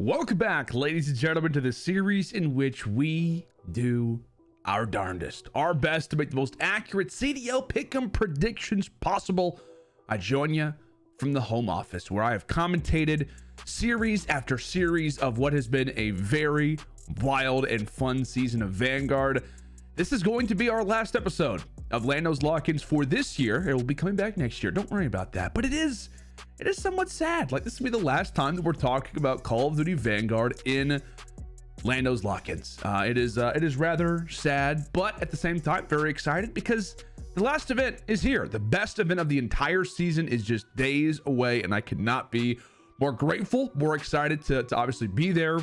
Welcome back, ladies and gentlemen, to the series in which we do our darndest, our best to make the most accurate CDL pick'em predictions possible. I join you from the home office where I have commentated series after series of what has been a very wild and fun season of Vanguard. This is going to be our last episode of LandO's lock-ins for this year. It will be coming back next year. Don't worry about that. But it is somewhat sad. Like, this will be the last time that we're talking about Call of Duty Vanguard in LandO's lock-ins. It is rather sad, but at the same time, very excited because the last event is here. The best event of the entire season is just days away, and I could not be more grateful, more excited to obviously be there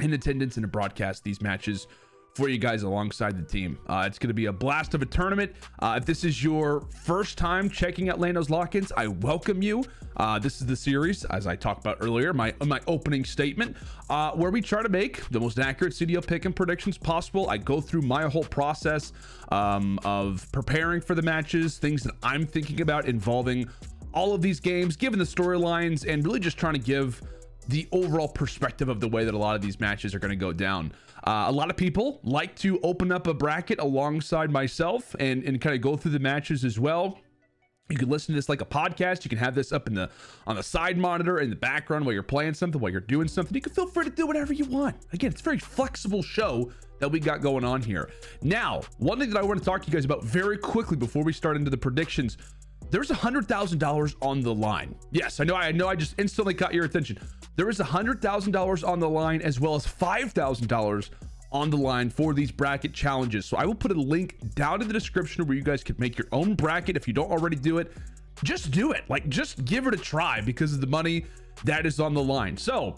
in attendance and to broadcast these matches for you guys alongside the team. It's going to be a blast of a tournament. If this is your first time checking out LandO's lock-ins, I welcome you. This is the series, as I talked about earlier, my opening statement, where we try to make the most accurate CDL pick'em predictions possible. I go through my whole process of preparing for the matches, things that I'm thinking about involving all of these games, given the storylines, and really just trying to give the overall perspective of the way that a lot of these matches are going to go down. A lot of people like to open up a bracket alongside myself and kind of go through the matches as well. You can listen to this like a podcast. You can have this up on the side monitor in the background while you're playing something, while you're doing something. You can feel free to do whatever you want. Again, it's a very flexible show that we got going on here. Now, one thing that I want to talk to you guys about very quickly before we start into the predictions, there's $100,000 on the line. Yes, I know I just instantly caught your attention. There is $100,000 on the line, as well as $5,000 on the line for these bracket challenges. So I will put a link down in the description where you guys can make your own bracket. If you don't already do it, just do it. Like, just give it a try because of the money that is on the line. So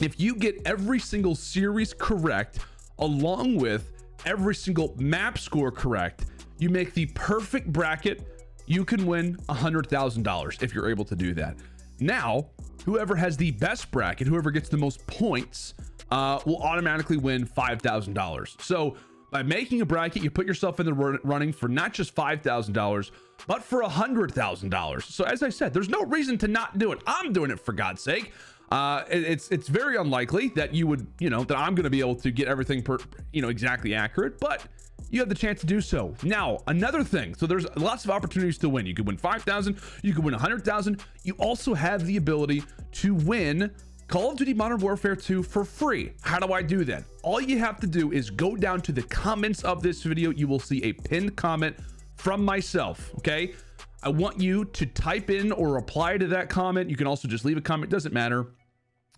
if you get every single series correct, along with every single map score correct, you make the perfect bracket. You can win $100,000 if you're able to do that. Now, whoever has the best bracket, whoever gets the most points, will automatically win $5,000. So by making a bracket, you put yourself in the running for not just $5,000, but for $100,000. So as I said, there's no reason to not do it. I'm doing it, for God's sake. It's very unlikely that you would, that I'm going to be able to get everything exactly accurate, but you have the chance to do so. Now, another thing, so there's lots of opportunities to win. You could win 5,000, you could win 100,000. You also have the ability to win Call of Duty Modern Warfare 2 for free. How do I do that? All you have to do is go down to the comments of this video. You will see a pinned comment from myself, okay? I want you to type in or reply to that comment. You can also just leave a comment, doesn't matter.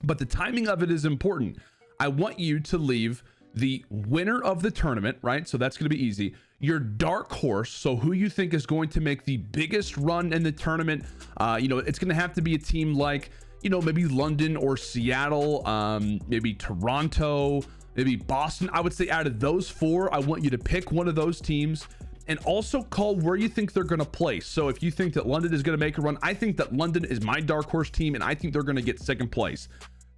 But the timing of it is important. I want you to leave the winner of the tournament, right? So that's going to be easy. Your dark horse, so who you think is going to make the biggest run in the tournament. It's going to have to be a team like, maybe London or Seattle, maybe Toronto, maybe Boston. I would say out of those four, I want you to pick one of those teams and also call where you think they're going to place. So if you think that London is going to make a run, I think that London is my dark horse team, and I think they're going to get second place.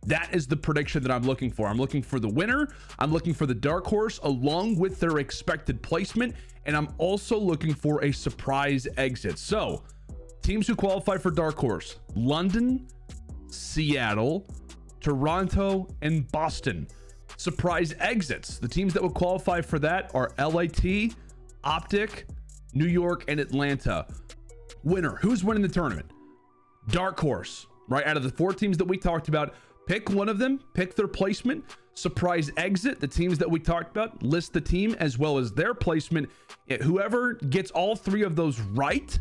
That is the prediction that I'm looking for. I'm looking for the winner. I'm looking for the dark horse along with their expected placement. And I'm also looking for a surprise exit. So teams who qualify for dark horse: London, Seattle, Toronto, and Boston. Surprise exits: the teams that would qualify for that are LAT, OpTic, New York, and Atlanta. Winner: who's winning the tournament? Dark horse, right? Out of the four teams that we talked about, pick one of them, pick their placement. Surprise exit: the teams that we talked about, list the team as well as their placement. Whoever gets all three of those right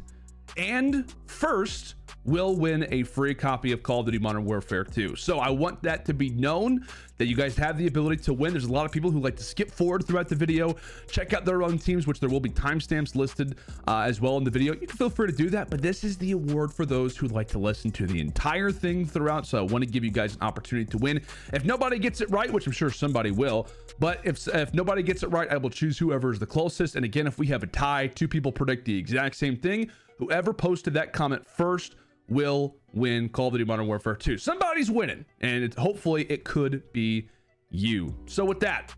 and first will win a free copy of Call of Duty Modern Warfare 2. So I want that to be known, that you guys have the ability to win. There's a lot of people who like to skip forward throughout the video, check out their own teams, which there will be timestamps listed as well in the video. You can feel free to do that, but this is the award for those who like to listen to the entire thing throughout. So I want to give you guys an opportunity to win. If nobody gets it right, which I'm sure somebody will, but if nobody gets it right, I will choose whoever is the closest. And again, if we have a tie, two people predict the exact same thing, whoever posted that comment first will win Call of Duty Modern Warfare 2. Somebody's winning, and hopefully it could be you. So with that,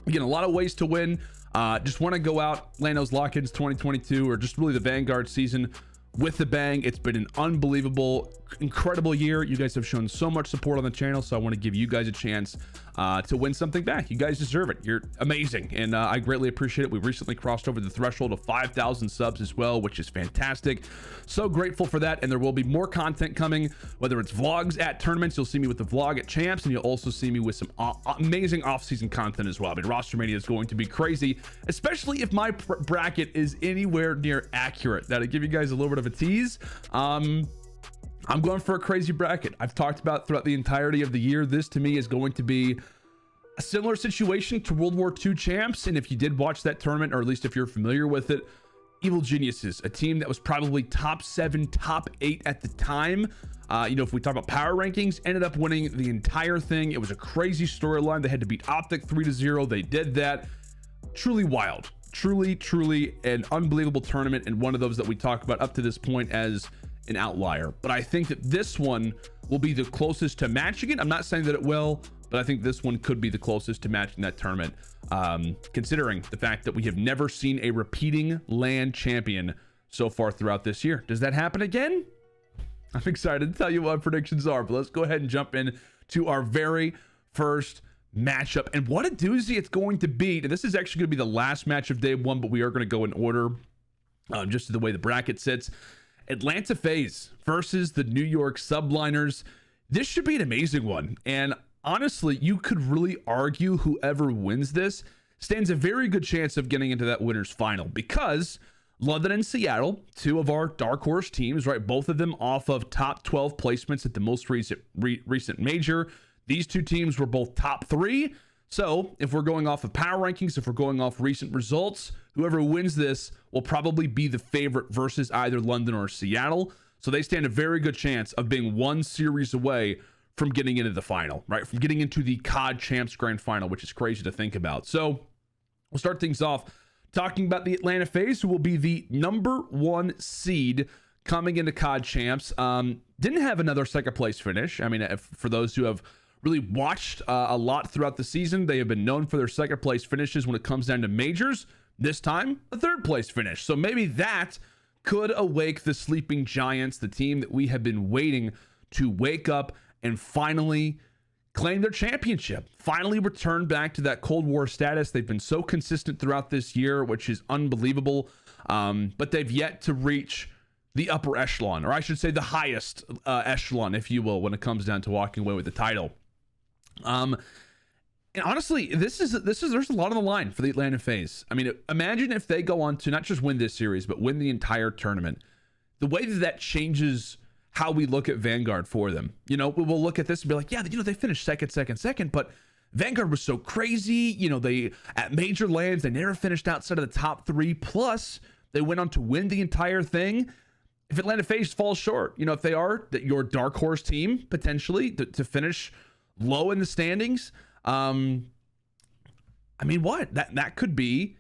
again, a lot of ways to win. Just want to go out LandO's lock-ins 2022, or just really the Vanguard season, with the bang. It's been an unbelievable incredible year. You guys have shown so much support on the channel, so I want to give you guys a chance to win something back. You guys deserve it. You're amazing, and I greatly appreciate it. We recently crossed over the threshold of 5,000 subs as well, which is fantastic. So grateful for that, and there will be more content coming, whether it's vlogs at tournaments. You'll see me with the vlog at Champs, and you'll also see me with some amazing off-season content as well. I mean, roster mania is going to be crazy, especially if my bracket is anywhere near accurate. That'll give you guys a little bit of a tease. I'm going for a crazy bracket. I've talked about throughout the entirety of the year. This to me is going to be a similar situation to World War II Champs. And if you did watch that tournament, or at least if you're familiar with it, Evil Geniuses, a team that was probably top 7, top 8 at the time. You know, if we talk about power rankings, ended up winning the entire thing. It was a crazy storyline. They had to beat OpTic 3-0. They did that. Truly wild. Truly an unbelievable tournament, and one of those that we talk about up to this point as an outlier. But I think that this one will be the closest to matching it. I'm not saying that it will, but I think this one could be the closest to matching that tournament, considering the fact that we have never seen a repeating LAN champion so far throughout this year. Does that happen again? I'm excited to tell you what our predictions are, but let's go ahead and jump in to our very first matchup, and what a doozy it's going to be. And this is actually going to be the last match of day one, but we are going to go in order, just to the way the bracket sits. Atlanta FaZe versus the New York Subliners. This should be an amazing one, and honestly, you could really argue whoever wins this stands a very good chance of getting into that winners final, because London and Seattle, two of our dark horse teams, right? Both of them off of top 12 placements at the most recent major. These two teams were both top 3. So if we're going off of power rankings, if we're going off recent results, whoever wins this will probably be the favorite versus either London or Seattle. So they stand a very good chance of being one series away from getting into the final, right? From getting into the COD Champs Grand Final, which is crazy to think about. So we'll start things off talking about the Atlanta FaZe, who will be the #1 seed coming into COD Champs. Didn't have another second place finish. I mean, for those who have really watched a lot throughout the season, they have been known for their second place finishes when it comes down to majors. This time, a third place finish. So maybe that could awake the sleeping giants, the team that we have been waiting to wake up and finally claim their championship, finally return back to that Cold War status. They've been so consistent throughout this year, which is unbelievable. But they've yet to reach the upper echelon, or I should say the highest echelon, if you will, when it comes down to walking away with the title. And honestly, there's a lot on the line for the Atlanta FaZe. I mean, imagine if they go on to not just win this series, but win the entire tournament. The way that changes how we look at Vanguard for them. You know, we'll look at this and be like, yeah, you know, they finished second, but Vanguard was so crazy. You know, they at major lands, they never finished outside of the top 3. Plus, they went on to win the entire thing. If Atlanta FaZe falls short, you know, if they are your dark horse team potentially to finish low in the standings, I mean, what that could be.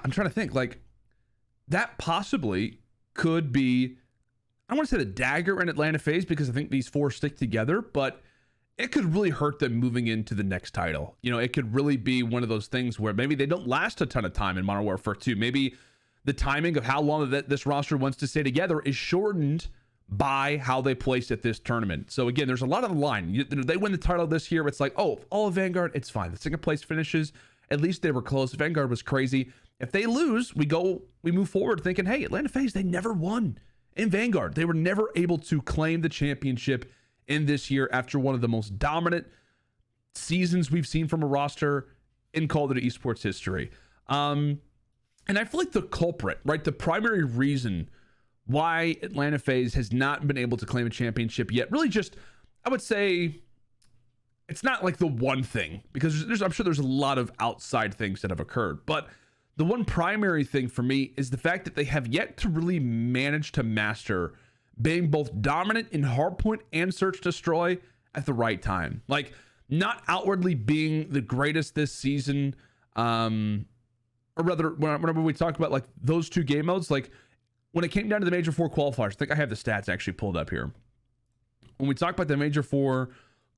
I'm trying to think, like, that possibly could be, I don't want to say the dagger in Atlanta FaZe, because I think these 4 stick together, but it could really hurt them moving into the next title. You know, it could really be one of those things where maybe they don't last a ton of time in Modern Warfare 2. Maybe the timing of how long this roster wants to stay together is shortened by how they placed at this tournament. So again, there's a lot on the line. They win the title this year, it's like, oh, all of Vanguard, it's fine. The second place finishes, at least they were close. Vanguard was crazy. If they lose, we move forward thinking, hey, Atlanta FaZe, they never won in Vanguard. They were never able to claim the championship in this year after one of the most dominant seasons we've seen from a roster in Call of Duty Esports history. And I feel like the culprit, right, the primary reason why Atlanta FaZe has not been able to claim a championship yet, really just, I would say, it's not like the one thing, because I'm sure there's a lot of outside things that have occurred, but the one primary thing for me is the fact that they have yet to really manage to master being both dominant in hardpoint and search destroy at the right time. Like, not outwardly being the greatest this season, or rather, whenever we talk about like those 2 game modes, like when it came down to the Major 4 qualifiers, I think I have the stats actually pulled up here. When we talk about the Major 4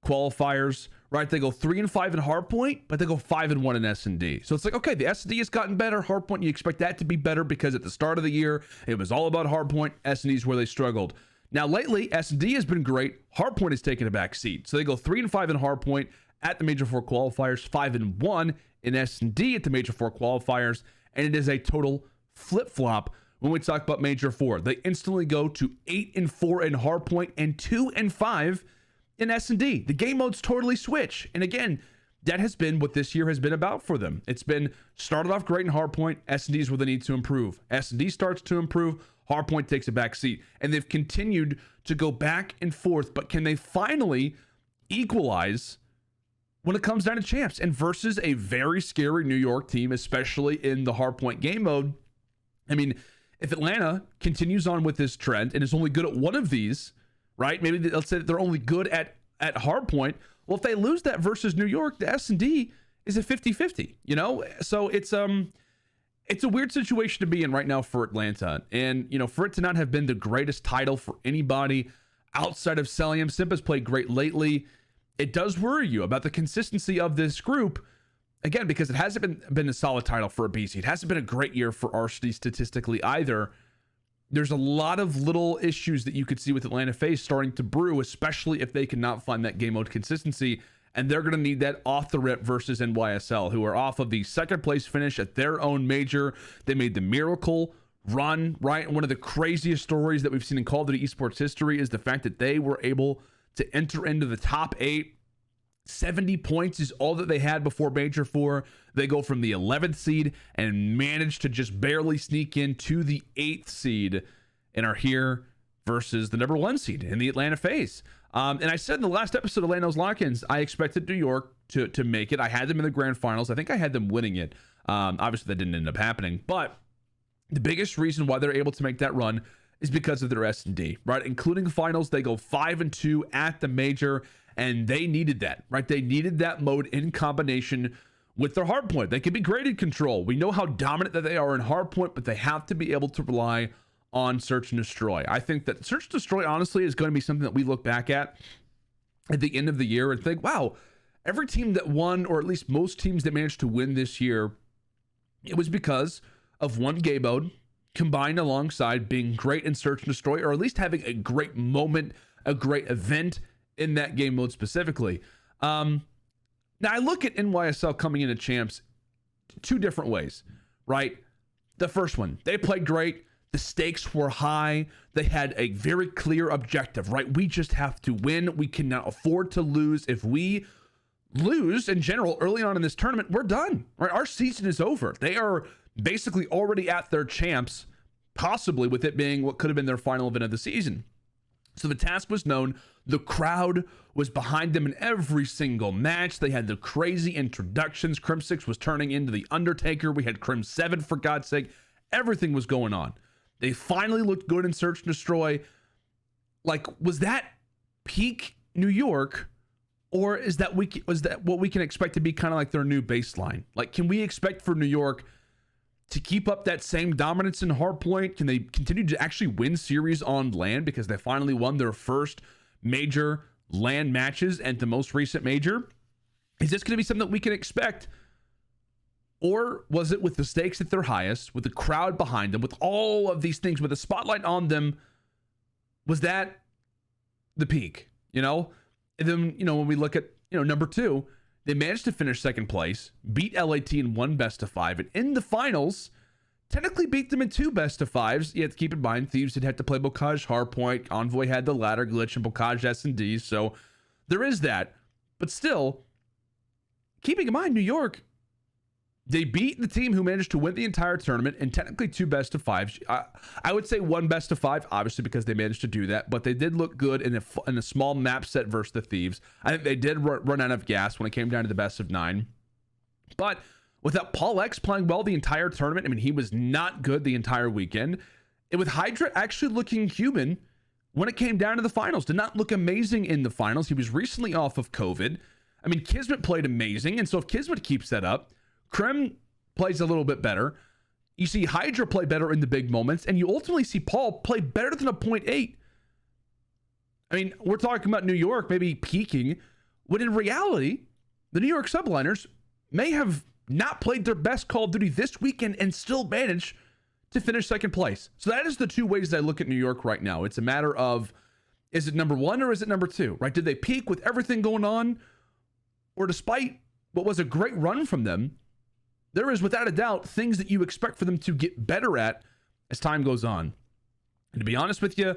qualifiers, right, they go 3 and 5 in hardpoint, but they go 5 and 1 in S&D. So it's like, okay, the S&D has gotten better. Hardpoint, you expect that to be better because at the start of the year, it was all about hardpoint. S&D is where they struggled. Now, lately, S&D has been great. Hardpoint has taken a back seat. So they go 3-5 in Hardpoint at the Major 4 qualifiers, 5-1 in S&D at the Major 4 qualifiers, and it is a total flip-flop when we talk about Major 4. They instantly go to 8-4 in Hardpoint and 2-5 in S&D. The game modes totally switch. And again, that has been what this year has been about for them. It's been started off great in Hardpoint. S&D is where they need to improve. S&D starts to improve. Hardpoint takes a back seat. And they've continued to go back and forth. But can they finally equalize when it comes down to champs? And versus a very scary New York team, especially in the Hardpoint game mode. I mean, if Atlanta continues on with this trend and is only good at one of these, right? Maybe let's say that they're only good at Hardpoint. Well, if they lose that versus New York, the S&D is a 50-50, you know? So it's a weird situation to be in right now for Atlanta. And, you know, for it to not have been the greatest title for anybody outside of Cellium, Simp has played great lately. It does worry you about the consistency of this group. Again, because it hasn't been a solid title for aBeZy. It hasn't been a great year for Arcitys statistically either. There's a lot of little issues that you could see with Atlanta FaZe starting to brew, especially if they cannot find that game mode consistency. And they're going to need that off the rip versus NYSL, who are off of the second place finish at their own major. They made the miracle run, right? One of the craziest stories that we've seen in Call of Duty Esports history is the fact that they were able to enter into the top 8. 70 points is all that they had before Major 4. They go from the 11th seed and manage to just barely sneak into the 8th seed and are here versus the number 1 seed in the Atlanta FaZe. And I said in the last episode of LandO's Lock-ins, I expected New York to make it. I had them in the grand finals. I think I had them winning it. Obviously, that didn't end up happening. But the biggest reason why they're able to make that run is because of their S&D, right? Including the finals, they go 5-2 at the major. And they needed that, right? They needed that mode in combination with their hardpoint. They can be great in control. We know how dominant that they are in hardpoint, but they have to be able to rely on search and destroy. I think that search and destroy, honestly, is going to be something that we look back at the end of the year and think, wow, every team that won, or at least most teams that managed to win this year, it was because of one game mode combined alongside being great in search and destroy, or at least having a great moment, a great event in that game mode specifically. Now I look at NYSL coming into champs 2 different ways, right? The first one, they played great. The stakes were high. They had a very clear objective, right? We just have to win. We cannot afford to lose. If we lose in general early on in this tournament, we're done, right? Our season is over. They are basically already at their champs, possibly with it being what could have been their final event of the season. So the task was known. The crowd was behind them in every single match. They had the crazy introductions. Crimsix was turning into the Undertaker. We had Crim 7, for God's sake. Everything was going on. They finally looked good in Search and Destroy. Like, was that peak New York, or was that what we can expect to be kind of like their new baseline? Like, can we expect for New York to keep up that same dominance in hardpoint? Can they continue to actually win series on LAN because they finally won their first major LAN matches at the most recent major? Is this going to be something that we can expect? Or was it with the stakes at their highest, with the crowd behind them, with all of these things, with the spotlight on them, was that the peak, you know? And then, you know, when we look at, you know, number 2, they managed to finish second place, beat LAT in 1 best of 5, and in the finals, technically beat them in 2 best of 5s. You have to keep in mind, Thieves did have to play Bocage hardpoint, Envoy had the ladder glitch, and Bocage S&D, so there is that. But still, keeping in mind, New York, they beat the team who managed to win the entire tournament and technically 2 best of 5s. I would say 1 best of 5, obviously, because they managed to do that, but they did look good in a small map set versus the Thieves. I think they did run out of gas when it came down to the best of 9. But without Paulehx playing well the entire tournament, I mean, he was not good the entire weekend. And with Hydra actually looking human when it came down to the finals, did not look amazing in the finals. He was recently off of COVID. I mean, Kismet played amazing, and so if Kismet keeps that up, Crim plays a little bit better. You see Hydra play better in the big moments, and you ultimately see Paul play better than a 0.8. I mean, we're talking about New York maybe peaking, when in reality, the New York Subliners may have not played their best Call of Duty this weekend and still manage to finish second place. So that is the two ways that I look at New York right now. It's a matter of, is it number one or is it number two, right? Did they peak with everything going on? Or despite what was a great run from them, there is without a doubt things that you expect for them to get better at as time goes on. And to be honest with you,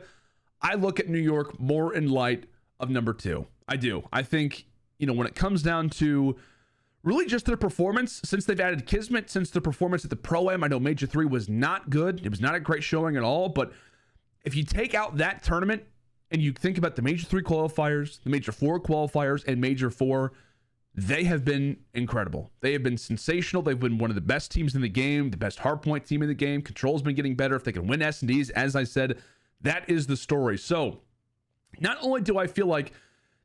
I look at New York more in light of number two. I do. I think, when it comes down to really just their performance, since they've added Kismet, since their performance at the Pro-Am, I know Major 3 was not good. It was not a great showing at all. But if you take out that tournament and you think about the Major 3 qualifiers, the Major 4 qualifiers, and Major 4, they have been incredible. They have been sensational. They've been one of the best teams in the game, the best hardpoint team in the game. Control's been getting better. If they can win S&Ds, as I said, that is the story. So not only do I feel like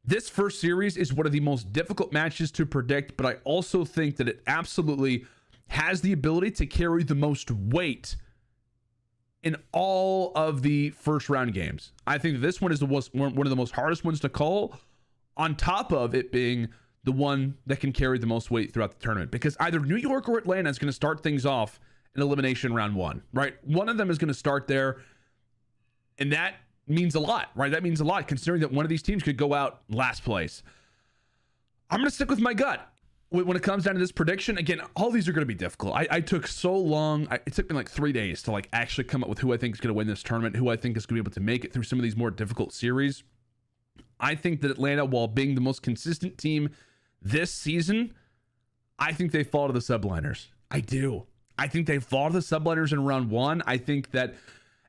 this first series is one of the most difficult matches to predict, but I also think that it absolutely has the ability to carry the most weight in all of the first round games. I think that this one is one of the most hardest ones to call, on top of it being the one that can carry the most weight throughout the tournament, because either New York or Atlanta is going to start things off in elimination round one, right? One of them is going to start there, and that means a lot, right? That means a lot considering that one of these teams could go out last place. I'm going to stick with my gut when it comes down to this prediction. Again, all these are going to be difficult. I took so long. It took me like 3 days to actually come up with who I think is going to win this tournament, who I think is going to be able to make it through some of these more difficult series. I think that Atlanta, while being the most consistent team this season, I think they fall to the Subliners. I do. I think they fall to the Subliners in round one. I think that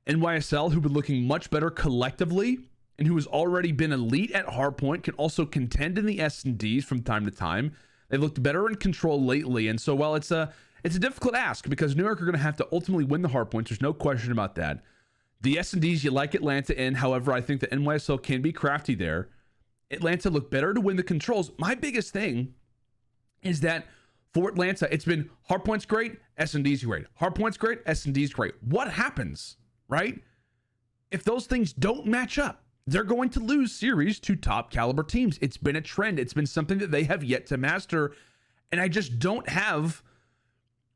NYSL, who've been looking much better collectively and who has already been elite at hardpoint, can also contend in the S&Ds from time to time. They've looked better in control lately. And so while it's a difficult ask, because New York are going to have to ultimately win the hardpoints, there's no question about that. The S&Ds, you like Atlanta in. However, I think that NYSL can be crafty there. Atlanta look better to win the controls. My biggest thing is that for Atlanta, it's been hardpoints great, S&Ds great. Hardpoints great, S&Ds great. What happens, right? If those things don't match up, they're going to lose series to top caliber teams. It's been a trend. It's been something that they have yet to master. And I just don't have,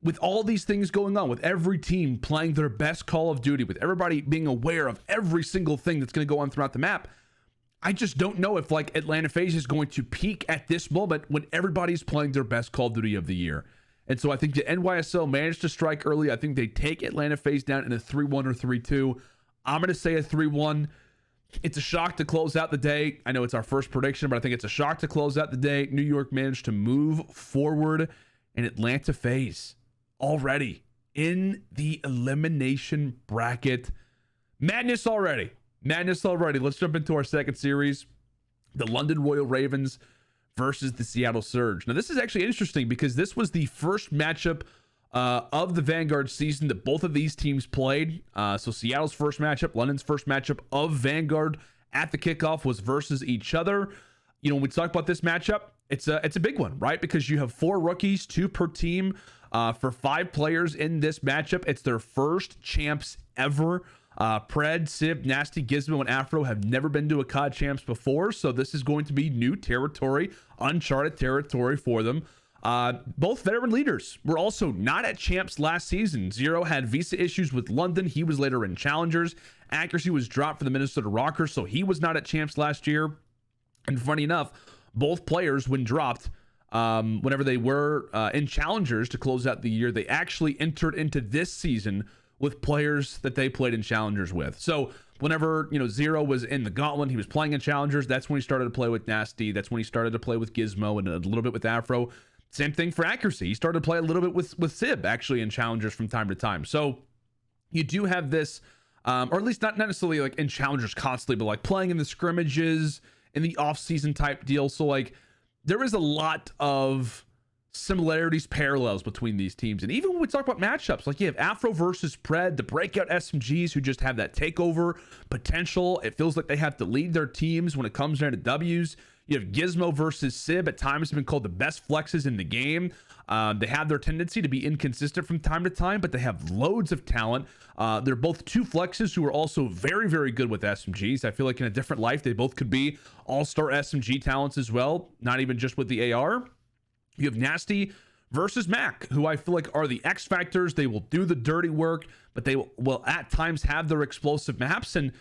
with all these things going on, with every team playing their best Call of Duty, with everybody being aware of every single thing that's going to go on throughout the map, I just don't know if Atlanta FaZe is going to peak at this moment when everybody's playing their best Call of Duty of the year. And so I think the NYSL managed to strike early. I think they take Atlanta FaZe down in a 3-1 or 3-2. I'm going to say a 3-1. It's a shock to close out the day. I know it's our first prediction, but I think it's a shock to close out the day. New York managed to move forward, and Atlanta FaZe already in the elimination bracket. Madness already. Let's jump into our second series. The London Royal Ravens versus the Seattle Surge. Now, this is actually interesting because this was the first matchup of the Vanguard season that both of these teams played. So Seattle's first matchup, London's first matchup of Vanguard at the kickoff was versus each other. When we talk about this matchup, it's a big one, right? Because you have 4 rookies, 2 per team, for 5 players in this matchup. It's their first champs ever. Pred, Simp, Nasty, Gizmo, and Afro have never been to a COD champs before, so this is going to be new territory, uncharted territory for them. Both veteran leaders were also not at champs last season. Zero had visa issues with London. He was later in challengers. Accuracy was dropped for the Minnesota Røkkr, so he was not at champs last year. And funny enough, both players, when dropped, whenever they were in challengers to close out the year, they actually entered into this season with players that they played in challengers with. So whenever, Zero was in the Gauntlet, he was playing in challengers. That's when he started to play with Nasty. That's when he started to play with Gizmo and a little bit with Afro. Same thing for Accuracy. He started to play a little bit with Sib, actually, in challengers from time to time. So you do have this, or at least not necessarily in challengers constantly, but playing in the scrimmages, in the off-season type deal. So there is a lot of similarities, parallels between these teams. And even when we talk about matchups, you have Afro versus Pred, the breakout SMGs who just have that takeover potential. It feels like they have to lead their teams when it comes down to W's. You have Gizmo versus Sib, at times have been called the best flexes in the game. They have their tendency to be inconsistent from time to time, but they have loads of talent. They're both 2 flexes who are also very, very good with SMGs. I feel like in a different life, they both could be all-star SMG talents as well, not even just with the AR. You have Nasty versus Mac, who I feel like are the X factors. They will do the dirty work, but they will at times have their explosive maps, and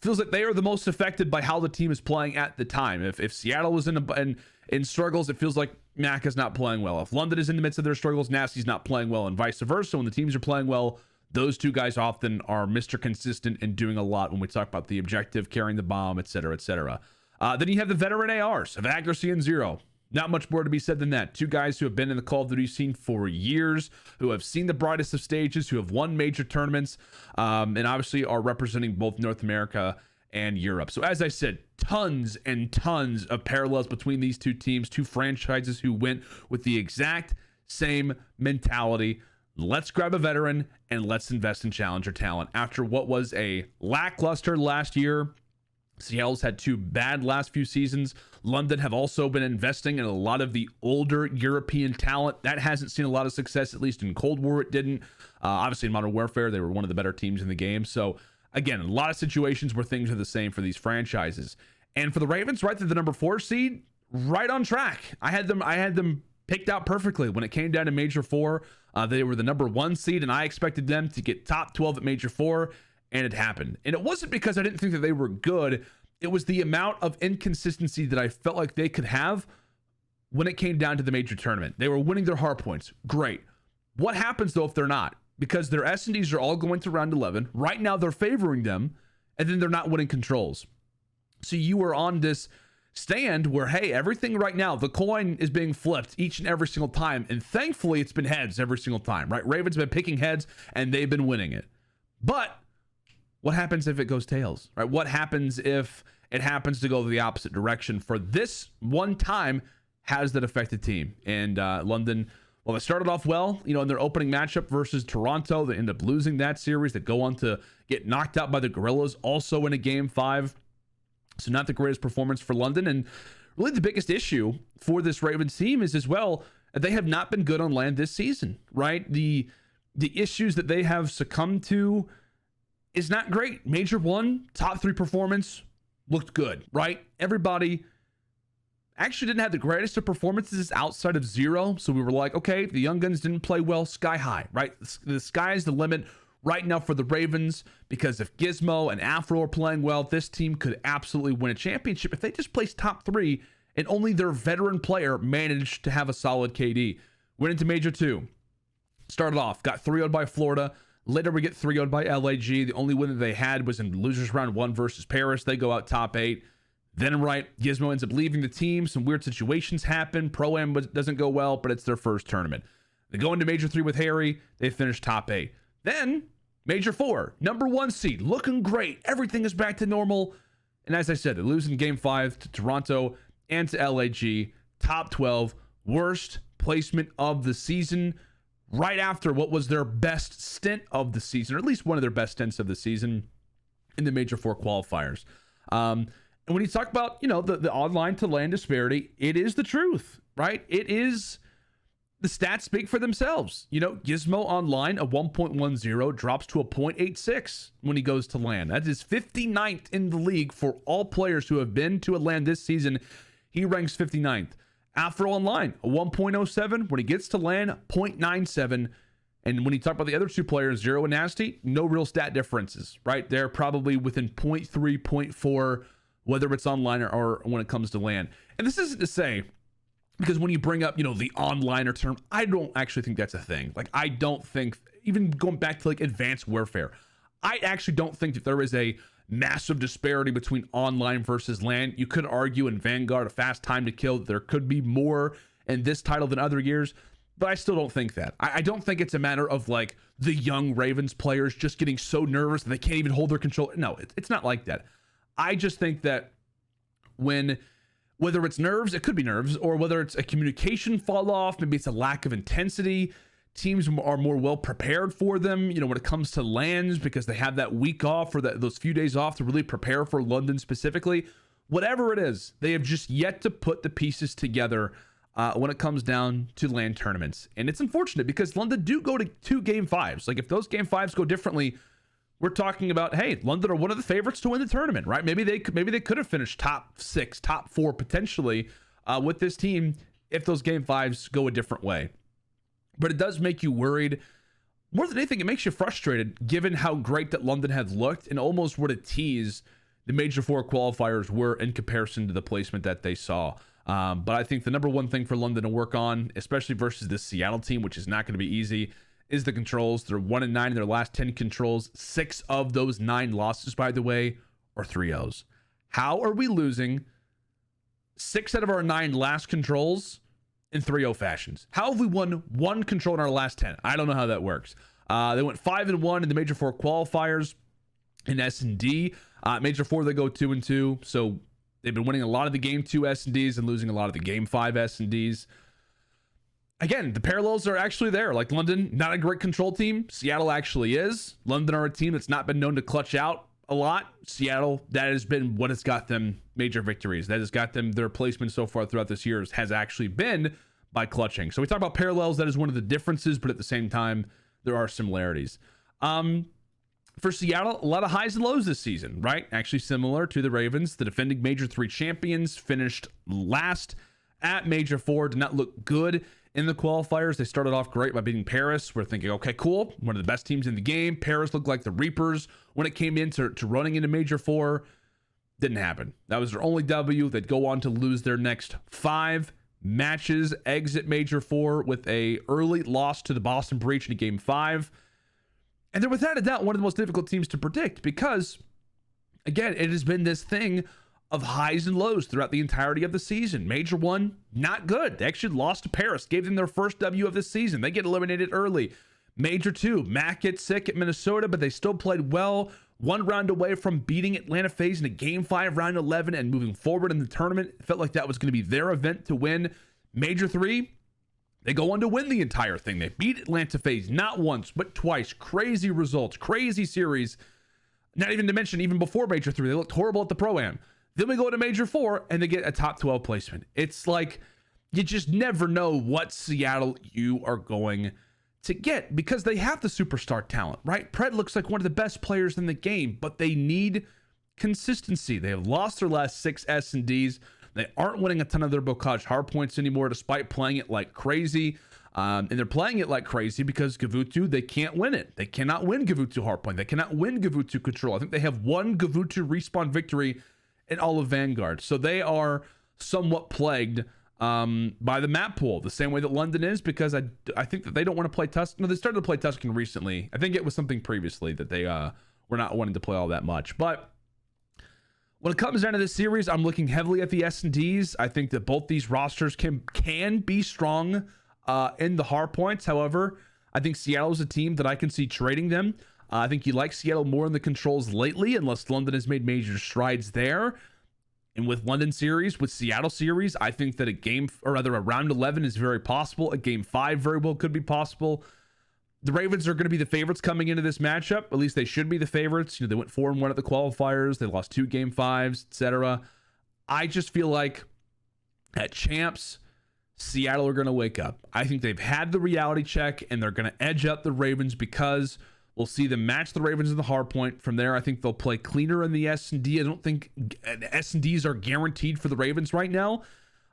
feels like they are the most affected by how the team is playing at the time. If Seattle was in struggles, it feels like Mac is not playing well. If London is in the midst of their struggles, Nasty's not playing well, and vice versa. When the teams are playing well, those two guys often are Mr. Consistent and doing a lot when we talk about the objective, carrying the bomb, etc., etc. Then you have the veteran ARs of accuracy and zero. Not much more to be said than that. Two guys who have been in the Call of Duty scene for years, who have seen the brightest of stages, who have won major tournaments, and obviously are representing both North America and Europe. So as I said, tons and tons of parallels between these two teams, two franchises who went with the exact same mentality. Let's grab a veteran and let's invest in challenger talent. After what was a lackluster last year, Seattle's had two bad last few seasons. London have also been investing in a lot of the older European talent. That hasn't seen a lot of success, at least in Cold War it didn't. Obviously in Modern Warfare, they were one of the better teams in the game. So again, a lot of situations where things are the same for these franchises. And for the Ravens, right, they're the number 4 seed, right on track. I had them picked out perfectly when it came down to Major 4. They were the number 1 seed, and I expected them to get top 12 at Major 4. And it happened. And it wasn't because I didn't think that they were good. It was the amount of inconsistency that I felt like they could have when it came down to the major tournament. They were winning their hard points. Great. What happens, though, if they're not? Because their S&Ds are all going to round 11. Right now, they're favoring them, and then they're not winning controls. So you are on this stand where, hey, everything right now, the coin is being flipped each and every single time. And thankfully, it's been heads every single time, right? Ravens have been picking heads, and they've been winning it. But what happens if it goes tails, right? What happens if it happens to go the opposite direction? For this one time, has that affected team? And London, well, they started off well, in their opening matchup versus Toronto. They end up losing that series. They go on to get knocked out by the Guerrillas, also in a game 5. So not the greatest performance for London. And really the biggest issue for this Ravens team is as well, they have not been good on land this season, right? The issues that they have succumbed to is not great. Major 1, top 3 performance, looked good, right? Everybody actually didn't have the greatest of performances outside of 0. So we were like, okay, the young guns didn't play well, sky high, right? The sky is the limit right now for the Ravens, because if Gizmo and Afro are playing well, this team could absolutely win a championship if they just placed top 3 and only their veteran player managed to have a solid KD. Went into Major 2. Started off, got 3-0'd by Florida. Later, we get 3-0'd by LAG. The only win that they had was in losers round 1 versus Paris. They go out top 8. Then, right, Gizmo ends up leaving the team. Some weird situations happen. Pro-Am doesn't go well, but it's their first tournament. They go into Major 3 with Harry. They finish top 8. Then, Major 4, number 1 seed, looking great. Everything is back to normal. And as I said, they lose in game 5 to Toronto and to LAG. Top 12, worst placement of the season, right after what was their best stint of the season, or at least one of their best stints of the season in the Major 4 qualifiers. And when you talk about, the online to land disparity, it is the truth, right? It is, the stats speak for themselves. Gizmo online, a 1.10 drops to a 0.86 when he goes to land. That is 59th in the league for all players who have been to a land this season. He ranks 59th. Afro online, a 1.07. When he gets to land, 0.97. And when you talk about the other two players, Zero and Nasty, no real stat differences, right? They're probably within 0.3, 0.4, whether it's online or when it comes to land. And this isn't to say, because when you bring up, the onliner term, I don't actually think that's a thing. Like, I don't think, even going back to advanced warfare, I actually don't think that there is a massive disparity between online versus LAN. You could argue in Vanguard, a fast time to kill, there could be more in this title than other years, but I still don't think that. I don't think it's a matter of the young Ravens players just getting so nervous that they can't even hold their control. No, it's not like that. I just think that whether it's nerves, it could be nerves, or whether it's a communication fall off, maybe it's a lack of intensity, teams are more well prepared for them, when it comes to lands, because they have that week off or those few days off to really prepare for London specifically. Whatever it is, they have just yet to put the pieces together when it comes down to land tournaments. And it's unfortunate because London do go to 2 game 5s. If those game 5s go differently, we're talking about, hey, London are one of the favorites to win the tournament, right? Maybe they could have finished top 6, top 4 potentially with this team if those game 5s go a different way. but it does make you worried. More than anything, it makes you frustrated given how great that London had looked and almost what a tease the Major 4 qualifiers were in comparison to the placement that they saw. But I think the number one thing for London to work on, especially versus this Seattle team, which is not going to be easy, is the controls. They're 1-9 in their last 10 controls. 6 of those 9 losses, by the way, are 3-0s. How are we losing 6 out of our 9 last controls in 3-0 fashions? How have we won 1 control in our last 10? I don't know how that works. They went 5-1 in the Major 4 qualifiers in S&D. Major 4, they go 2-2. So they've been winning a lot of the Game 2 S&Ds and losing a lot of the Game 5 S&Ds. Again, the parallels are actually there. Like London, not a great control team. Seattle actually is. London are a team that's not been known to clutch out a lot. Seattle, that has been what has got them major victories. That has got them their placement so far throughout this year has actually been by clutching. So we talk about parallels. That is one of the differences, but at the same time, there are similarities. For Seattle, a lot of highs and lows this season, right? Actually similar to the Ravens. The defending Major 3 champions finished last at Major 4. Did not look good in the qualifiers. They started off great by beating Paris. We're thinking, okay, cool. One of the best teams in the game. Paris looked like the Reapers when it came into running into Major 4. Didn't happen. That was their only W. They'd go on to lose their next 5 matches, exit Major 4 with a early loss to the Boston Breach in Game 5. And they're without a doubt one of the most difficult teams to predict because, again, it has been this thing of highs and lows throughout the entirety of the season. Major 1, not good. They actually lost to Paris, gave them their first W of the season. They get eliminated early. Major 2, Mac gets sick at Minnesota, but they still played well. 1 round away from beating Atlanta FaZe in a Game 5, round 11, and moving forward in the tournament. It felt like that was going to be their event to win. Major 3, they go on to win the entire thing. They beat Atlanta FaZe not once, but twice. Crazy results, crazy series. Not even to mention, even before Major 3, they looked horrible at the Pro-Am. Then we go to Major 4 and they get a top 12 placement. It's like you just never know what Seattle you are going to get because they have the superstar talent, right? Pred looks like one of the best players in the game, but they need consistency. They have lost their last 6 S&Ds. They aren't winning a ton of their Bocage hardpoints anymore, despite playing it like crazy. And they're playing it like crazy because Gavutu, they can't win it. They cannot win Gavutu hardpoint. They cannot win Gavutu control. I think they have 1 Gavutu respawn victory in all of Vanguard. So they are somewhat plagued by the map pool, the same way that London is, because I think that they don't want to play Tuscan. No, they started to play Tuscan recently. I think it was something previously that they were not wanting to play all that much. But when it comes down to this series, I'm looking heavily at the S&Ds. I think that both these rosters can be strong in the hard points. However, I think Seattle is a team that I can see trading them. I think you like Seattle more in the controls lately, unless London has made major strides there. And with London series, with Seattle series, I think that a round 11 is very possible. A Game 5 very well could be possible. The Ravens are going to be the favorites coming into this matchup. At least they should be the favorites. You know, they went 4-1 at the qualifiers. They lost 2 Game 5s, etc. I just feel like at Champs, Seattle are going to wake up. I think they've had the reality check, and they're going to edge up the Ravens because we'll see them match the Ravens in the hard point. From there, I think they'll play cleaner in the S&D. I don't think S&Ds are guaranteed for the Ravens right now.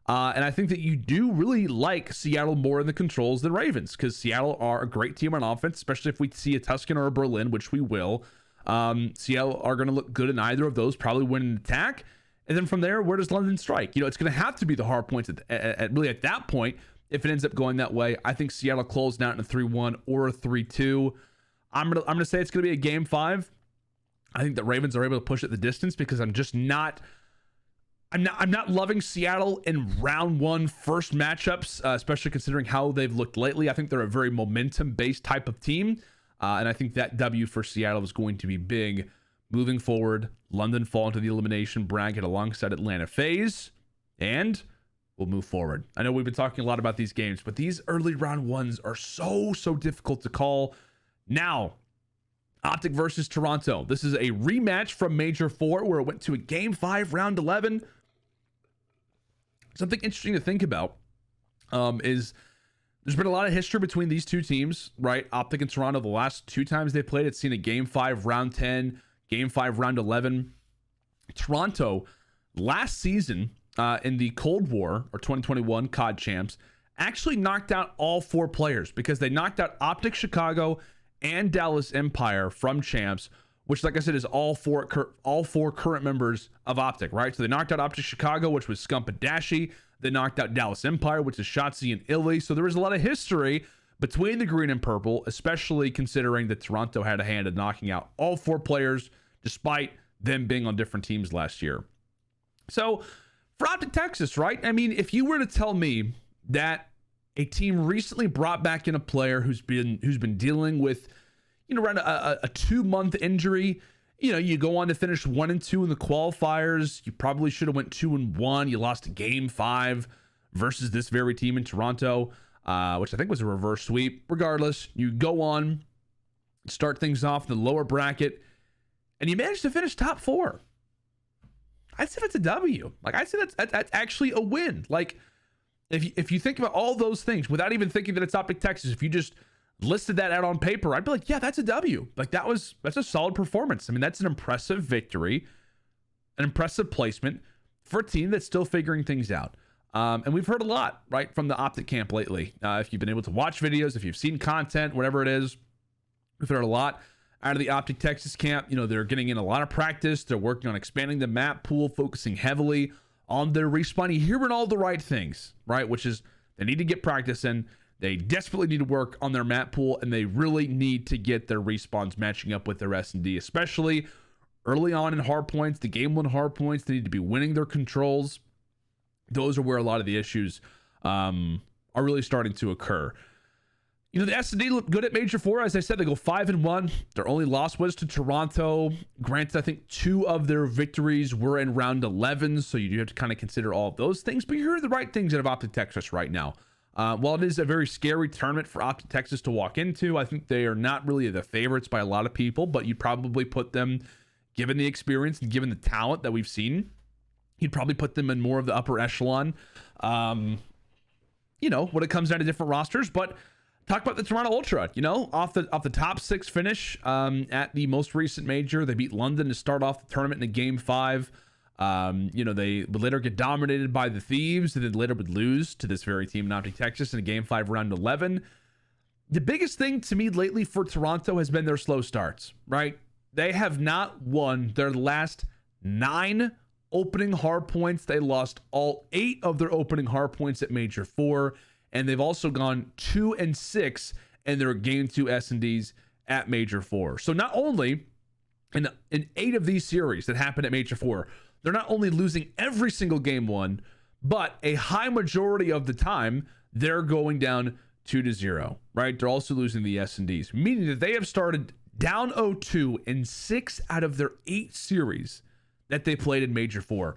And I think that you do really like Seattle more in the controls than Ravens, because Seattle are a great team on offense, especially if we see a Tuscan or a Berlin, which we will. Seattle are going to look good in either of those, probably win an attack. And then from there, where does London strike? You know, it's going to have to be the hard points at that point. If it ends up going that way, I think Seattle closed out in a 3-1 or a 3-2. I'm gonna say it's gonna be a Game 5. I think the Ravens are able to push it the distance because I'm not loving Seattle in round 1 first matchups, especially considering how they've looked lately. I think they're a very momentum-based type of team, and I think that W for Seattle is going to be big moving forward. London fall into the elimination bracket alongside Atlanta FaZe, and we'll move forward. I know we've been talking a lot about these games, but these early round 1s are so difficult to call. Now, OpTic versus Toronto. This is a rematch from Major 4 where it went to a Game 5, round 11. Something interesting to think about is there's been a lot of history between these two teams, right? OpTic and Toronto, the last 2 times they played, it's seen a Game 5, round 10, Game 5, round 11. Toronto, last season in the Cold War, or 2021 COD Champs, actually knocked out all 4 players because they knocked out OpTic Chicago and Dallas Empire from CHAMPS, which, like I said, is all four current members of OpTic, right? So they knocked out OpTic Chicago, which was Scump and Dashy. They knocked out Dallas Empire, which is Shotzzy and iLLeY. So there was a lot of history between the green and purple, especially considering that Toronto had a hand in knocking out all 4 players, despite them being on different teams last year. So for OpTic Texas, right? I mean, if you were to tell me that a team recently brought back in a player who's been dealing with, you know, around a 2-month injury, you know, you go on to finish 1-2 in the qualifiers. You probably should have went 2-1. You lost a game 5 versus this very team in Toronto, which I think was a reverse sweep. Regardless, you go on, start things off in the lower bracket, and you manage to finish top 4. I'd say that's a W. Like, I'd say that's actually a win. Like, if you think about all those things without even thinking that it's OpTic Texas, if you just listed that out on paper, I'd be like, yeah, that's a W. Like, that's a solid performance. I mean, that's an impressive victory, an impressive placement for a team that's still figuring things out. And we've heard a lot, right, from the OpTic camp lately. If you've been able to watch videos, if you've seen content, whatever it is, we've heard a lot out of the OpTic Texas camp. You know, they're getting in a lot of practice. They're working on expanding the map pool, focusing heavily on their respawn. You're hearing all the right things, right? Which is they need to get practice in. They desperately need to work on their map pool, and they really need to get their respawns matching up with their S&D, especially early on in hardpoints, the game 1 hardpoints. They need to be winning their controls. Those are where a lot of the issues are really starting to occur. You know, the S&D look good at Major 4. As I said, they go 5-1. Their only loss was to Toronto. Granted, I think 2 of their victories were in round 11, so you do have to kind of consider all of those things. But you hear the right things out of OpTic Texas right now. While it is a very scary tournament for OpTic Texas to walk into, I think they are not really the favorites by a lot of people, but you'd probably put them, given the experience and given the talent that we've seen, you'd probably put them in more of the upper echelon, you know, when it comes down to different rosters. But talk about the Toronto Ultra, you know, off the top 6 finish at the most recent major. They beat London to start off the tournament in a game 5. You know, they would later get dominated by the Thieves, and then later would lose to this very team in OpTic Texas in a game 5 round 11. The biggest thing to me lately for Toronto has been their slow starts, right? They have not won their last 9 opening hard points. They lost all 8 of their opening hard points at Major 4, and they've also gone 2-6 in their game 2 S&Ds at Major 4. So not only in 8 of these series that happened at Major 4, they're not only losing every single game 1, but a high majority of the time, they're going down 2-0, right? They're also losing the S&Ds, meaning that they have started down 0-2 in 6 out of their 8 series that they played in Major 4.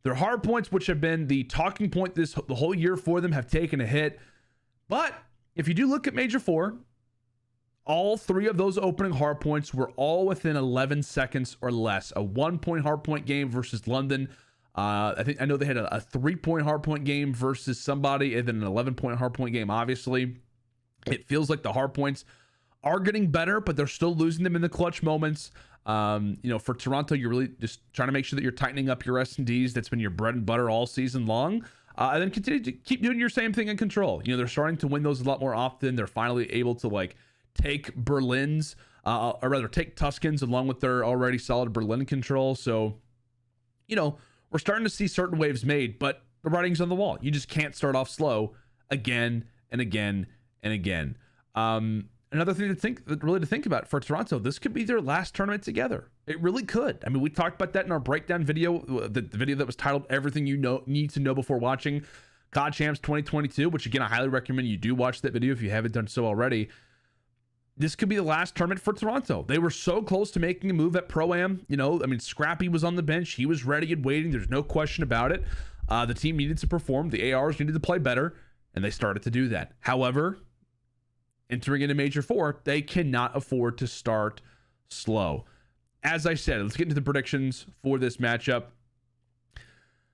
Their hard points, which have been the talking point the whole year for them, have taken a hit. But if you do look at Major 4, all 3 of those opening hard points were all within 11 seconds or less. A 1-point hard point game versus London. I know they had a 3-point hard point game versus somebody, and then an 11-point hard point game. Obviously, it feels like the hard points are getting better, but they're still losing them in the clutch moments. You know, for Toronto, you're really just trying to make sure that you're tightening up your S&Ds. That's been your bread and butter all season long. And then continue to keep doing your same thing in control. You know, they're starting to win those a lot more often. They're finally able to, like, take Berlin's, or rather take Tuscans along with their already solid Berlin control. So, you know, we're starting to see certain waves made, but the writing's on the wall. You just can't start off slow again and again and again. Another thing to think about for Toronto, this could be their last tournament together. It really could. I mean, we talked about that in our breakdown video, the video that was titled "Everything You Need to Know Before Watching COD Champs 2022," which again, I highly recommend you do watch that video if you haven't done so already. This could be the last tournament for Toronto. They were so close to making a move at Pro-Am. You know, I mean, Scrappy was on the bench. He was ready and waiting. There's no question about it. The team needed to perform. The ARs needed to play better, and they started to do that. However, entering into Major 4, they cannot afford to start slow. As I said, let's get into the predictions for this matchup.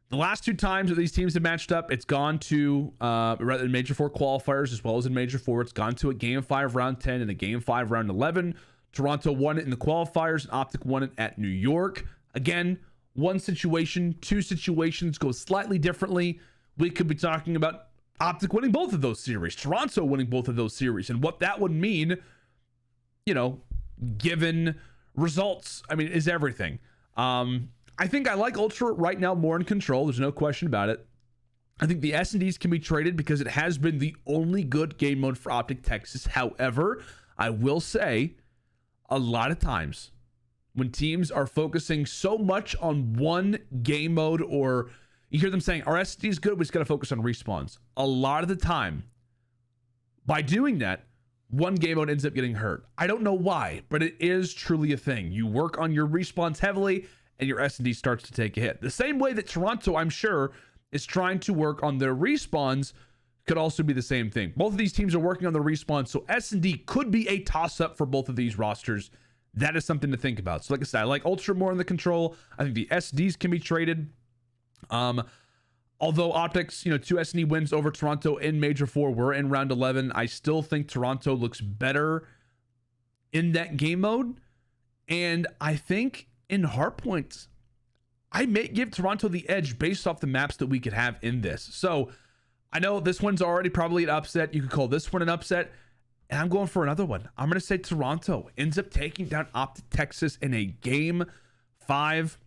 The last 2 times that these teams have matched up, it's gone to, rather than Major 4 qualifiers as well as in Major 4, it's gone to a Game 5 Round 10 and a Game 5 Round 11. Toronto won it in the qualifiers, and OpTic won it at New York. Again, 1 situation, 2 situations go slightly differently. We could be talking about OpTic winning both of those series, Toronto winning both of those series, and what that would mean, you know, given results, I mean, is everything. I think I like Ultra right now more in control. There's no question about it. I think the S&Ds can be traded because it has been the only good game mode for OpTic Texas. However, I will say a lot of times when teams are focusing so much on one game mode, or you hear them saying, our S&D is good, we just got to focus on respawns. A lot of the time, by doing that, one game mode ends up getting hurt. I don't know why, but it is truly a thing. You work on your respawns heavily, and your S&D starts to take a hit. The same way that Toronto, I'm sure, is trying to work on their respawns, could also be the same thing. Both of these teams are working on their respawns, so S&D could be a toss-up for both of these rosters. That is something to think about. So like I said, I like Ultra more in the control. I think the S&Ds can be traded. Although OpTic's, you know, 2 S&D wins over Toronto in Major 4 were in round 11, I still think Toronto looks better in that game mode. And I think in hardpoints, I may give Toronto the edge based off the maps that we could have in this. So I know this one's already probably an upset. You could call this one an upset. And I'm going for another one. I'm going to say Toronto ends up taking down OpTic Texas in a game 5.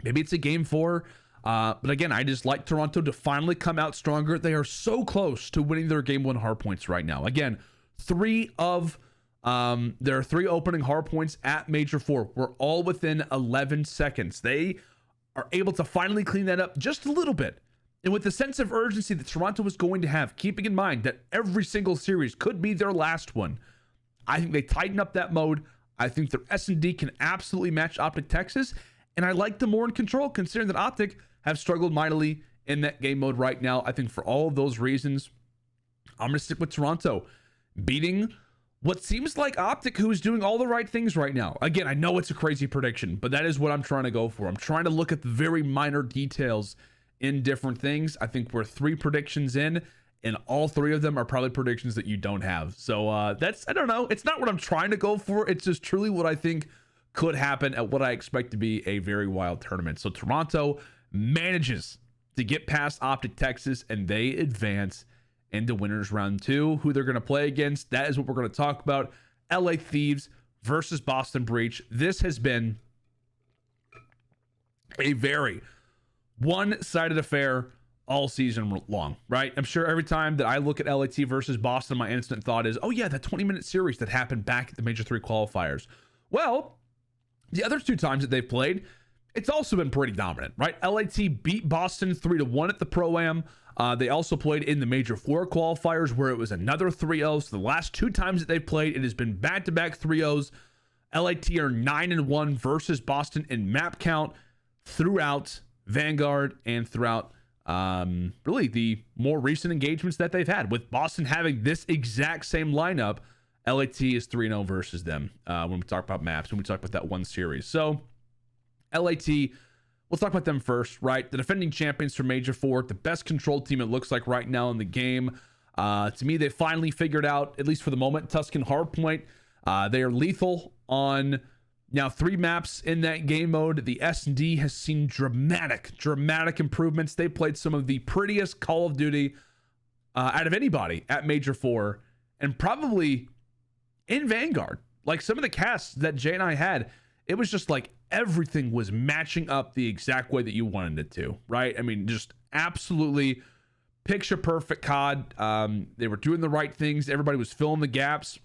Maybe it's a game 4. But again, I just like Toronto to finally come out stronger. They are so close to winning their game 1 hardpoints right now. Again, there are 3 opening hardpoints at Major 4. We're all within 11 seconds. They are able to finally clean that up just a little bit. And with the sense of urgency that Toronto was going to have, keeping in mind that every single series could be their last one, I think they tighten up that mode. I think their S&D can absolutely match OpTic Texas. And I like them more in control, considering that OpTic have struggled mightily in that game mode right now. I think for all of those reasons, I'm going to stick with Toronto beating what seems like OpTic, who is doing all the right things right now. Again, I know it's a crazy prediction, but that is what I'm trying to go for. I'm trying to look at the very minor details in different things. I think we're 3 predictions in, and all 3 of them are probably predictions that you don't have. So that's, I don't know. It's not what I'm trying to go for. It's just truly what I think could happen at what I expect to be a very wild tournament. So Toronto manages to get past OpTic Texas, and they advance into winners round 2. Who they're going to play against, that is what we're going to talk about. LA Thieves versus Boston Breach. This has been a very one-sided affair all season long, right? I'm sure every time that I look at LAT versus Boston, my instant thought is, oh yeah, that 20-minute series that happened back at the Major 3 qualifiers. Well, the other 2 times that they've played, it's also been pretty dominant, right? LAT beat Boston 3-1 at the Pro-Am. They also played in the Major 4 qualifiers, where it was another 3-0. So the last 2 times that they've played, it has been back-to-back 3-0s. LAT are 9-1 versus Boston in map count throughout Vanguard and throughout really the more recent engagements that they've had. With Boston having this exact same lineup, LAT is 3-0 versus them when we talk about maps, when we talk about that one series. So LAT, we'll talk about them first, right? The defending champions for Major 4, the best control team it looks like right now in the game. To me, they finally figured out, at least for the moment, Tuscan Hardpoint. They are lethal on now 3 maps in that game mode. The S&D has seen dramatic improvements. They played some of the prettiest Call of Duty out of anybody at Major 4, and probably in Vanguard. Like some of the casts that Jay and I had, it was just like everything was matching up the exact way that you wanted it to, right? I mean, just absolutely picture perfect COD. They were doing the right things. Everybody was filling the gaps.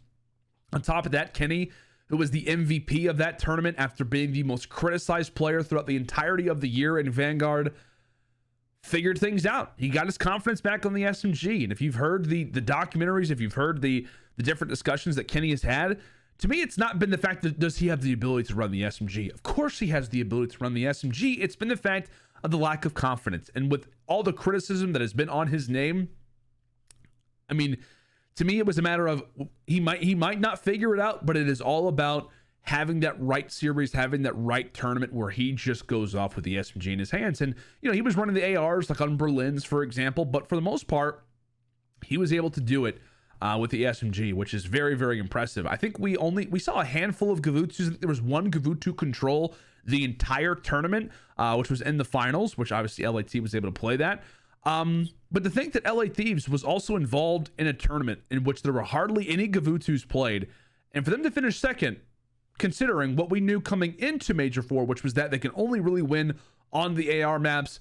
On top of that, Kenny, who was the MVP of that tournament after being the most criticized player throughout the entirety of the year in Vanguard, figured things out. He got his confidence back on the SMG. And if you've heard the documentaries, if you've heard the different discussions that Kenny has had, to me, it's not been the fact that does he have the ability to run the SMG. Of course he has the ability to run the SMG. It's been the fact of the lack of confidence. And with all the criticism that has been on his name, I mean, to me, it was a matter of he might not figure it out, but it is all about having that right series, having that right tournament where he just goes off with the SMG in his hands. And, you know, he was running the ARs like on Berlin's, for example, but for the most part, he was able to do it with the SMG, which is very, very impressive. I think we saw a handful of Gavutsus. There was one Gavutu control the entire tournament, which was in the finals, which obviously LAT was able to play that. But to think that LA Thieves was also involved in a tournament in which there were hardly any Gavutus played, and for them to finish second, considering what we knew coming into Major 4, which was that they can only really win on the AR maps,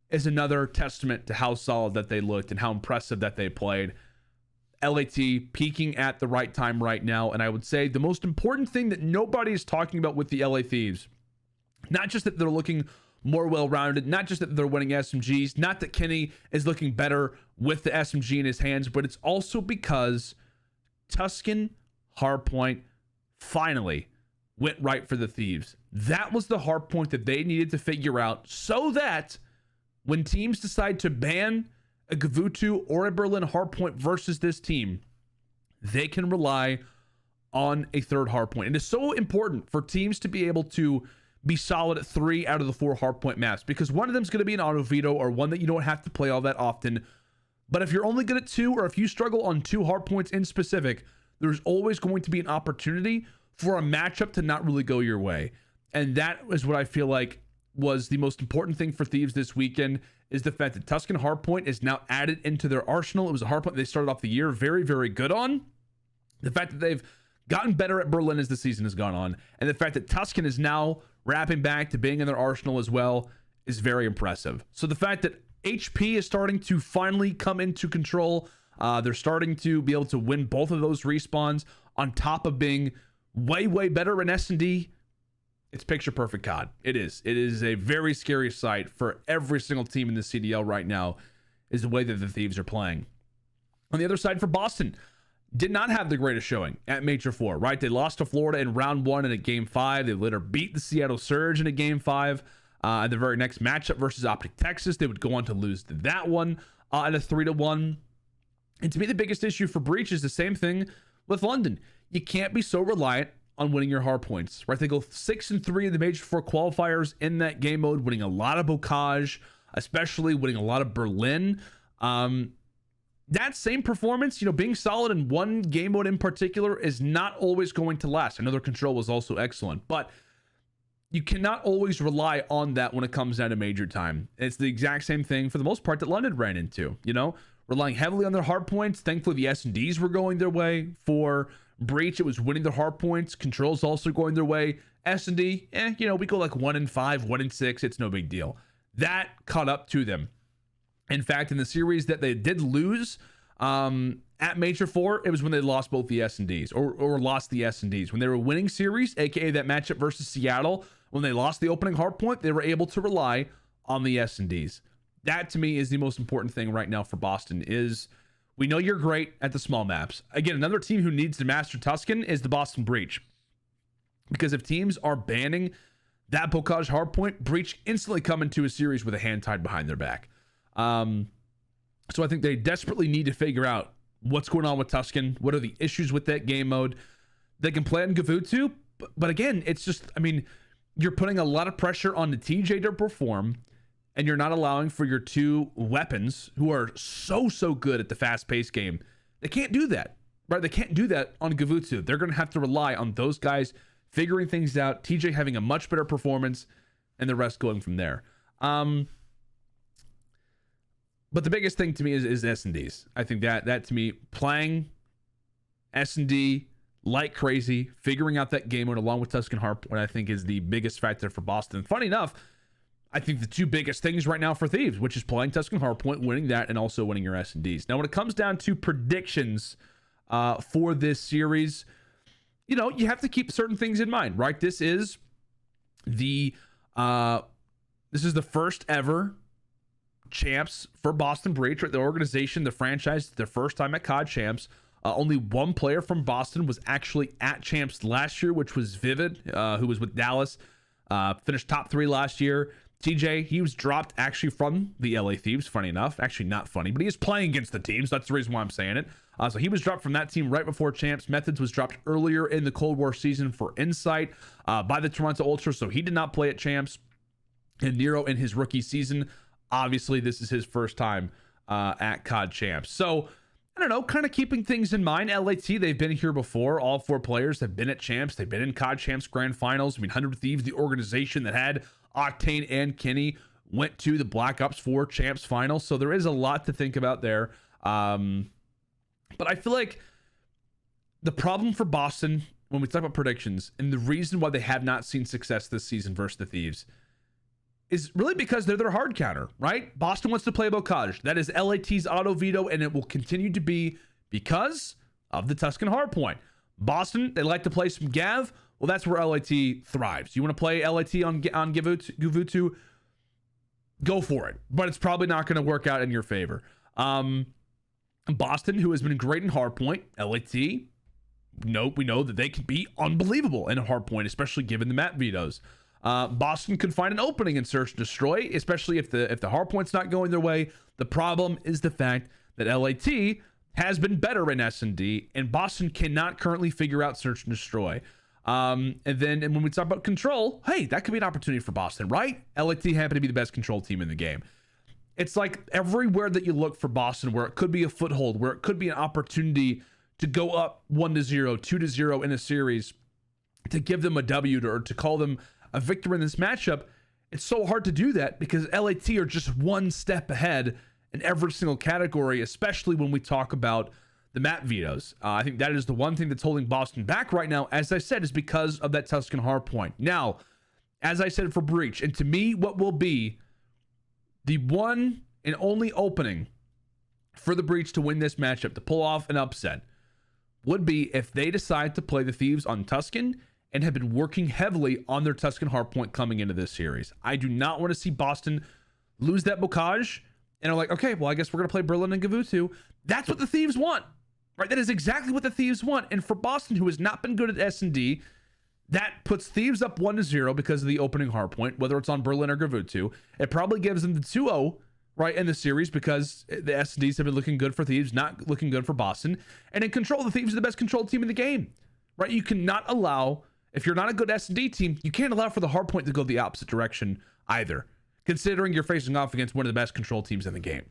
is another testament to how solid that they looked and how impressive that they played. LAT peaking at the right time right now, and I would say the most important thing that nobody is talking about with the LA Thieves, not just that they're looking more well-rounded, not just that they're winning SMGs, not that Kenny is looking better with the SMG in his hands, but it's also because Tuscan Hardpoint finally went right for the Thieves. That was the hard point that they needed to figure out, so that when teams decide to ban a Gavutu or a Berlin hardpoint versus this team, they can rely on a third hardpoint. And it's so important for teams to be able to be solid at 3 out of the 4 hardpoint maps, because one of them is going to be an auto veto or one that you don't have to play all that often. But if you're only good at 2, or if you struggle on 2 hardpoints in specific, there's always going to be an opportunity for a matchup to not really go your way. And that is what I feel like was the most important thing for Thieves this weekend, is the fact that Tuscan Hardpoint is now added into their arsenal. It was a hardpoint they started off the year very, very good on. The fact that they've gotten better at Berlin as the season has gone on, and the fact that Tuscan is now wrapping back to being in their arsenal as well, is very impressive. So the fact that HP is starting to finally come into control, they're starting to be able to win both of those respawns on top of being way, way better in S&D. It's picture perfect COD. It is a very scary sight for every single team in the CDL right now, is the way that the Thieves are playing. On the other side for Boston, did not have the greatest showing at Major 4, right? They lost to Florida in round 1 and at game 5. They later beat the Seattle Surge in a game 5. In the very next matchup versus OpTic Texas, they would go on to lose that one in a 3-1. And to me, the biggest issue for Breach is the same thing with London. You can't be so reliant on winning your hard points, right? They go 6-3 in the Major 4 qualifiers in that game mode, winning a lot of Bocage, especially winning a lot of Berlin. That same performance, being solid in one game mode in particular, is not always going to last. I know their control was also excellent, but you cannot always rely on that when it comes down to major time. It's the exact same thing for the most part that London ran into, relying heavily on their hard points. Thankfully, the S&Ds were going their way. For Breach, it was winning their hard points. Controls also going their way. S&D, we go like 1-5, 1-6. It's no big deal. That caught up to them. In fact, in the series that they did lose at Major 4, it was when they lost both the S&Ds, or lost the S&Ds. When they were winning series, aka that matchup versus Seattle, when they lost the opening hardpoint, they were able to rely on the S&Ds. That, to me, is the most important thing right now for Boston, is we know you're great at the small maps. Again, another team who needs to master Tuscan is the Boston Breach. Because if teams are banning that Bocage hardpoint, Breach instantly come into a series with a hand tied behind their back. So I think they desperately need to figure out what's going on with Tuscan. What are the issues with that game mode? They can play on Gavutu, but again, it's just, you're putting a lot of pressure on the TJ to perform, and you're not allowing for your 2 weapons who are so good at the fast-paced game. They can't do that, right? They can't do that on Gavutu. They're going to have to rely on those guys figuring things out, TJ having a much better performance, and the rest going from there. But the biggest thing to me is S&Ds. I think that to me, playing S&D like crazy, figuring out that game mode along with Tuscan Hardpoint, I think is the biggest factor for Boston. Funny enough, I think the 2 biggest things right now for Thieves, which is playing Tuscan Hardpoint, winning that, and also winning your S&Ds. Now, when it comes down to predictions for this series, you have to keep certain things in mind, right? This is the first ever champs for Boston Breach, right? The organization, the franchise, their first time at COD champs. Only one player from Boston was actually at champs last year, which was Vivid, who was with Dallas, finished top 3 last year. TJ, he was dropped actually from the LA Thieves, funny enough. Actually, not funny, but he is playing against the team, so that's the reason why I'm saying it. So he was dropped from that team right before champs. Methodz was dropped earlier in the Cold War season for Insight by the Toronto Ultra, so he did not play at champs. And Nero in his rookie season, obviously this is his first time at COD champs. So I don't know, kind of keeping things in mind. LAT, they've been here before. All 4 players have been at champs. They've been in COD champs grand finals. 100 Thieves, the organization that had Octane and Kenny went to the Black Ops 4 Champs final. So there is a lot to think about there. But I feel like the problem for Boston when we talk about predictions and the reason why they have not seen success this season versus the Thieves is really because they're their hard counter, right? Boston wants to play Bocage. That is LAT's auto veto, and it will continue to be because of the Tuscan hardpoint. Boston, they like to play some Gav. Well, that's where LAT thrives. You want to play LAT on Gavutu? Go for it. But it's probably not going to work out in your favor. Boston, who has been great in hardpoint, LAT, we know that they can be unbelievable in a hardpoint, especially given the map vetoes. Boston could find an opening in search and destroy, especially if the hardpoint's not going their way. The problem is the fact that LAT has been better in S&D, and Boston cannot currently figure out search and destroy. And when we talk about control, hey, that could be an opportunity for Boston, right? LAT happen to be the best control team in the game. It's like everywhere that you look for Boston, where it could be a foothold, where it could be an opportunity to go up 1-0, 2-0 in a series, to give them a W or to call them a victor in this matchup. It's so hard to do that because LAT are just one step ahead in every single category, especially when we talk about the map vetoes. I think that is the one thing that's holding Boston back right now, as I said, is because of that Tuscan hardpoint. Now, as I said for Breach, and to me, what will be the one and only opening for the Breach to win this matchup, to pull off an upset, would be if they decide to play the Thieves on Tuscan and have been working heavily on their Tuscan hardpoint coming into this series. I do not want to see Boston lose that Bocage and are like, okay, well, I guess we're going to play Berlin and Gavutu. That's what the Thieves want, right? That is exactly what the Thieves want. And for Boston, who has not been good at S&D, that puts Thieves up 1-0 because of the opening hardpoint, whether it's on Berlin or Gavutu. It probably gives them the 2-0, right, in the series because the S&Ds have been looking good for Thieves, not looking good for Boston. And in control, the Thieves are the best controlled team in the game, right? You cannot allow, if you're not a good S&D team, you can't allow for the hardpoint to go the opposite direction either, considering you're facing off against one of the best control teams in the game.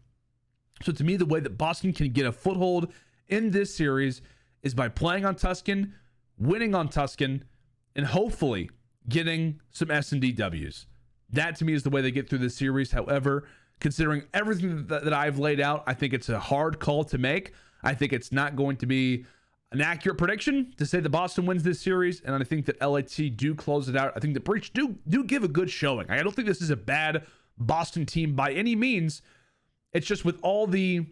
So to me, the way that Boston can get a foothold in this series is by playing on Tuscan, winning on Tuscan, and hopefully getting some S&D Ws. That to me is the way they get through this series. However, considering everything that I've laid out, I think it's a hard call to make. I think it's not going to be an accurate prediction to say that Boston wins this series, and I think that LAT do close it out. I think the Breach do give a good showing. I don't think this is a bad Boston team by any means. It's just with all the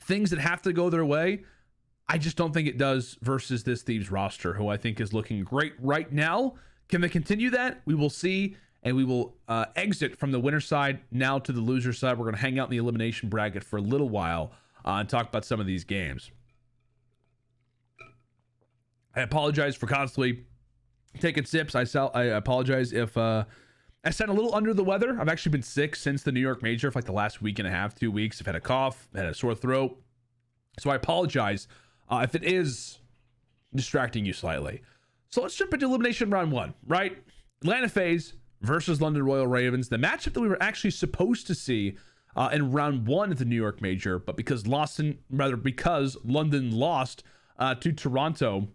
things that have to go their way, I just don't think it does versus this Thieves roster, who I think is looking great right now. Can they continue that? We will see, and we will exit from the winner side now to the loser side. We're going to hang out in the elimination bracket for a little while and talk about some of these games. I apologize for constantly taking sips. I apologize if I sound a little under the weather. I've actually been sick since the New York Major for like the last week and a half, 2 weeks. I've had a cough, had a sore throat. So I apologize if it is distracting you slightly. So let's jump into elimination round 1, right? Atlanta FaZe versus London Royal Ravens. The matchup that we were actually supposed to see in round 1 at the New York Major, but because London lost to Toronto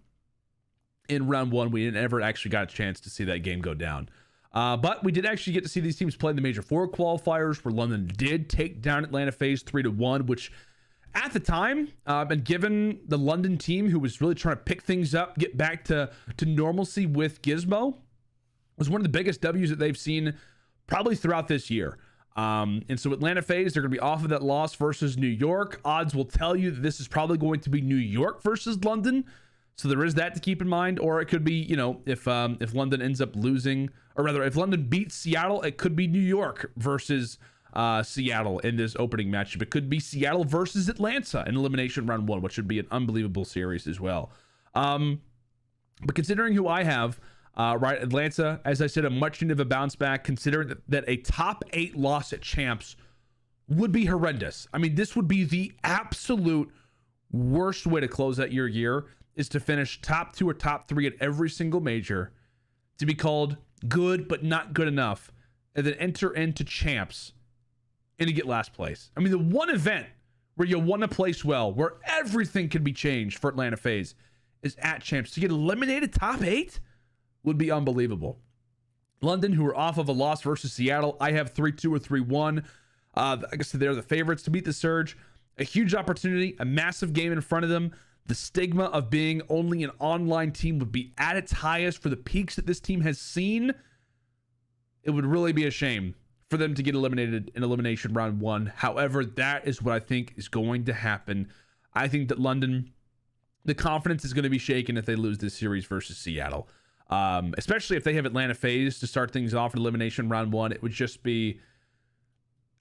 in round 1, we never actually got a chance to see that game go down. But we did actually get to see these teams play in the Major 4 qualifiers, where London did take down Atlanta FaZe 3-1, which at the time, and given the London team who was really trying to pick things up, get back to normalcy with Gizmo, was one of the biggest W's that they've seen probably throughout this year. And so Atlanta FaZe, they're going to be off of that loss versus New York. Odds will tell you that this is probably going to be New York versus London. So there is that to keep in mind. Or it could be, if London ends up losing, or rather, if London beats Seattle, it could be New York versus Seattle in this opening matchup. It could be Seattle versus Atlanta in elimination round 1, which would be an unbelievable series as well. But considering who I have, right, Atlanta, as I said, a much needed of a bounce back, considering that a top 8 loss at Champs would be horrendous. I mean, this would be the absolute worst way to close out your year, is to finish top 2 or top 3 at every single major, to be called good but not good enough, and then enter into Champs and to get last place. I mean, the one event where you want to place well, where everything can be changed for Atlanta FaZe, is at Champs. To get eliminated top 8 would be unbelievable. London, who are off of a loss versus Seattle, I have 3-2 or 3-1. I guess they're the favorites to beat the Surge. A huge opportunity, a massive game in front of them. The stigma of being only an online team would be at its highest for the peaks that this team has seen. It would really be a shame for them to get eliminated in elimination round 1. However, that is what I think is going to happen. I think that London, the confidence is going to be shaken if they lose this series versus Seattle. Especially if they have Atlanta FaZe to start things off in elimination round 1. It would just be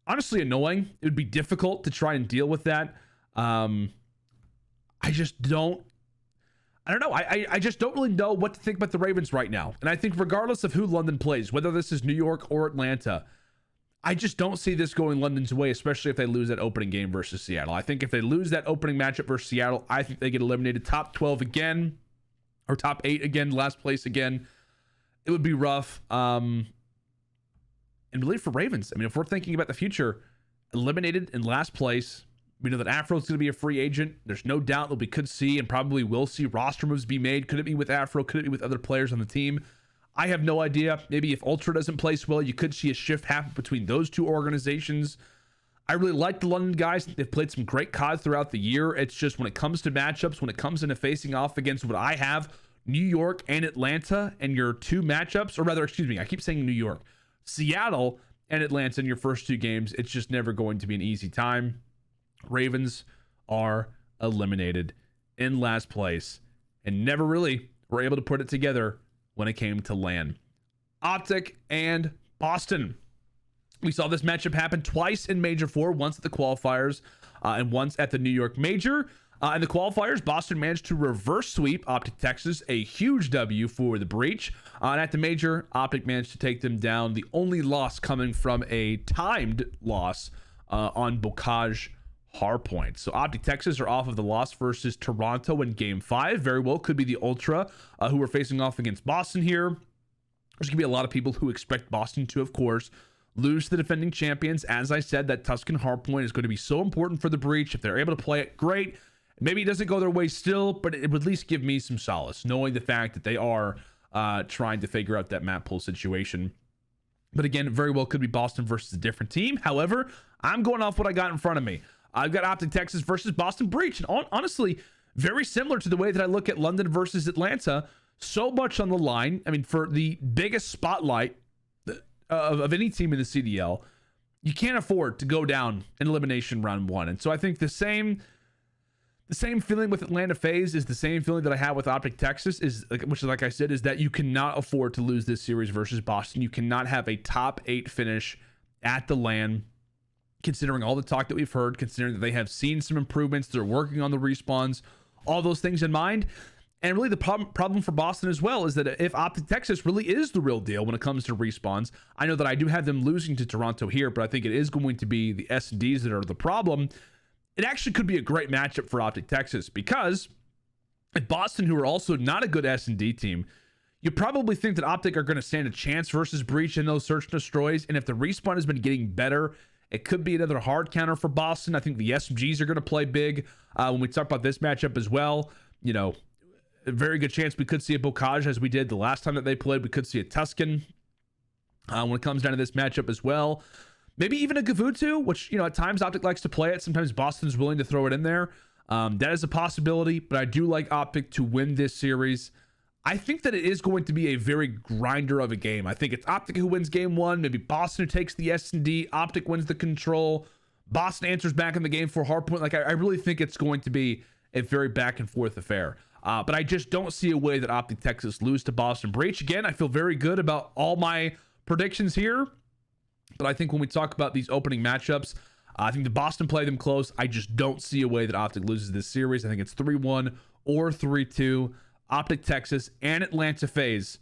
honestly annoying. It would be difficult to try and deal with that. I don't know. I just don't really know what to think about the Ravens right now. And I think regardless of who London plays, whether this is New York or Atlanta, I just don't see this going London's way, especially if they lose that opening game versus Seattle. I think if they lose that opening matchup versus Seattle, I think they get eliminated top 12 again, or top 8 again, last place again. It would be rough. And really for Ravens, I mean, if we're thinking about the future, eliminated in last place, we know that Afro's going to be a free agent. There's no doubt that we could see and probably will see roster moves be made. Could it be with Afro? Could it be with other players on the team? I have no idea. Maybe if Ultra doesn't place well, you could see a shift happen between those two organizations. I really like the London guys. They've played some great COD throughout the year. It's just when it comes to matchups, when it comes into facing off against what I have, New York and Atlanta, and your two matchups, or rather, excuse me, I keep saying New York, Seattle and Atlanta in your first two games, it's just never going to be an easy time. Ravens are eliminated in last place and never really were able to put it together when it came to LAN. OpTic and Boston. We saw this matchup happen twice in Major 4, once at the qualifiers and once at the New York Major. In the qualifiers, Boston managed to reverse sweep OpTic Texas, a huge W for the Breach. And at the Major, OpTic managed to take them down, the only loss coming from a timed loss on Bocage Hardpoint. So OpTic Texas are off of the loss versus Toronto in Game 5. Very well could be the Ultra who are facing off against Boston here. There's going to be a lot of people who expect Boston to, of course, lose to the defending champions. As I said, that Tuscan Hardpoint is going to be so important for the Breach. If they're able to play it, great. Maybe it doesn't go their way still, but it would at least give me some solace, knowing the fact that they are trying to figure out that map pool situation. But again, very well could be Boston versus a different team. However, I'm going off what I got in front of me. I've got OpTic Texas versus Boston Breach. And honestly, very similar to the way that I look at London versus Atlanta. So much on the line. I mean, for the biggest spotlight of any team in the CDL, you can't afford to go down in elimination round 1. And so I think the same feeling with Atlanta FaZe is the same feeling that I have with OpTic Texas, which is, like I said, is that you cannot afford to lose this series versus Boston. You cannot have a top 8 finish at the LAN, considering all the talk that we've heard, considering that they have seen some improvements, they're working on the respawns, all those things in mind. And really the problem for Boston as well is that if OpTic Texas really is the real deal when it comes to respawns, I know that I do have them losing to Toronto here, but I think it is going to be the S&Ds that are the problem. It actually could be a great matchup for OpTic Texas, because at Boston, who are also not a good S&D team, you probably think that OpTic are going to stand a chance versus Breach in those search and destroys. And if the respawn has been getting better, it could be another hard counter for Boston. I think the SMGs are going to play big when we talk about this matchup as well. You know, a very good chance we could see a Bocage as we did the last time that they played. We could see a Tuscan when it comes down to this matchup as well. Maybe even a Gavutu, which, you know, at times OpTic likes to play it. Sometimes Boston's willing to throw it in there. That is a possibility, but I do like OpTic to win this series. I think that it is going to be a very grinder of a game. I think it's OpTic who wins game 1. Maybe Boston who takes the S&D. OpTic wins the control. Boston answers back in the game for Hardpoint. Like, I really think it's going to be a very back and forth affair. But I just don't see a way that OpTic Texas lose to Boston Breach. Again, I feel very good about all my predictions here. But I think when we talk about these opening matchups, I think the Boston play them close. I just don't see a way that OpTic loses this series. I think it's 3-1 or 3-2. OpTic Texas and Atlanta FaZe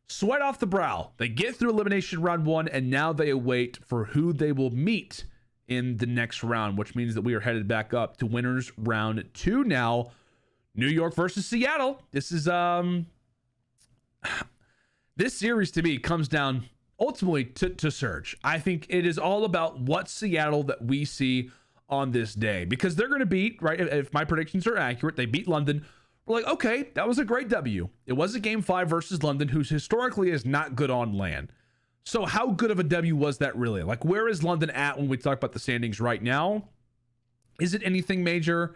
sweat off the brow. They get through elimination round 1, and now they await for who they will meet in the next round, which means that we are headed back up to winners round 2 now. New York versus Seattle. This is this series to me comes down ultimately to Surge. I think it is all about what Seattle that we see on this day, because they're going to beat, right, if my predictions are accurate, they beat London. We're like, okay, that was a great W. It was a game 5 versus London, who historically is not good on LAN. So how good of a W was that really? Like, where is London at when we talk about the standings right now? Is it anything major,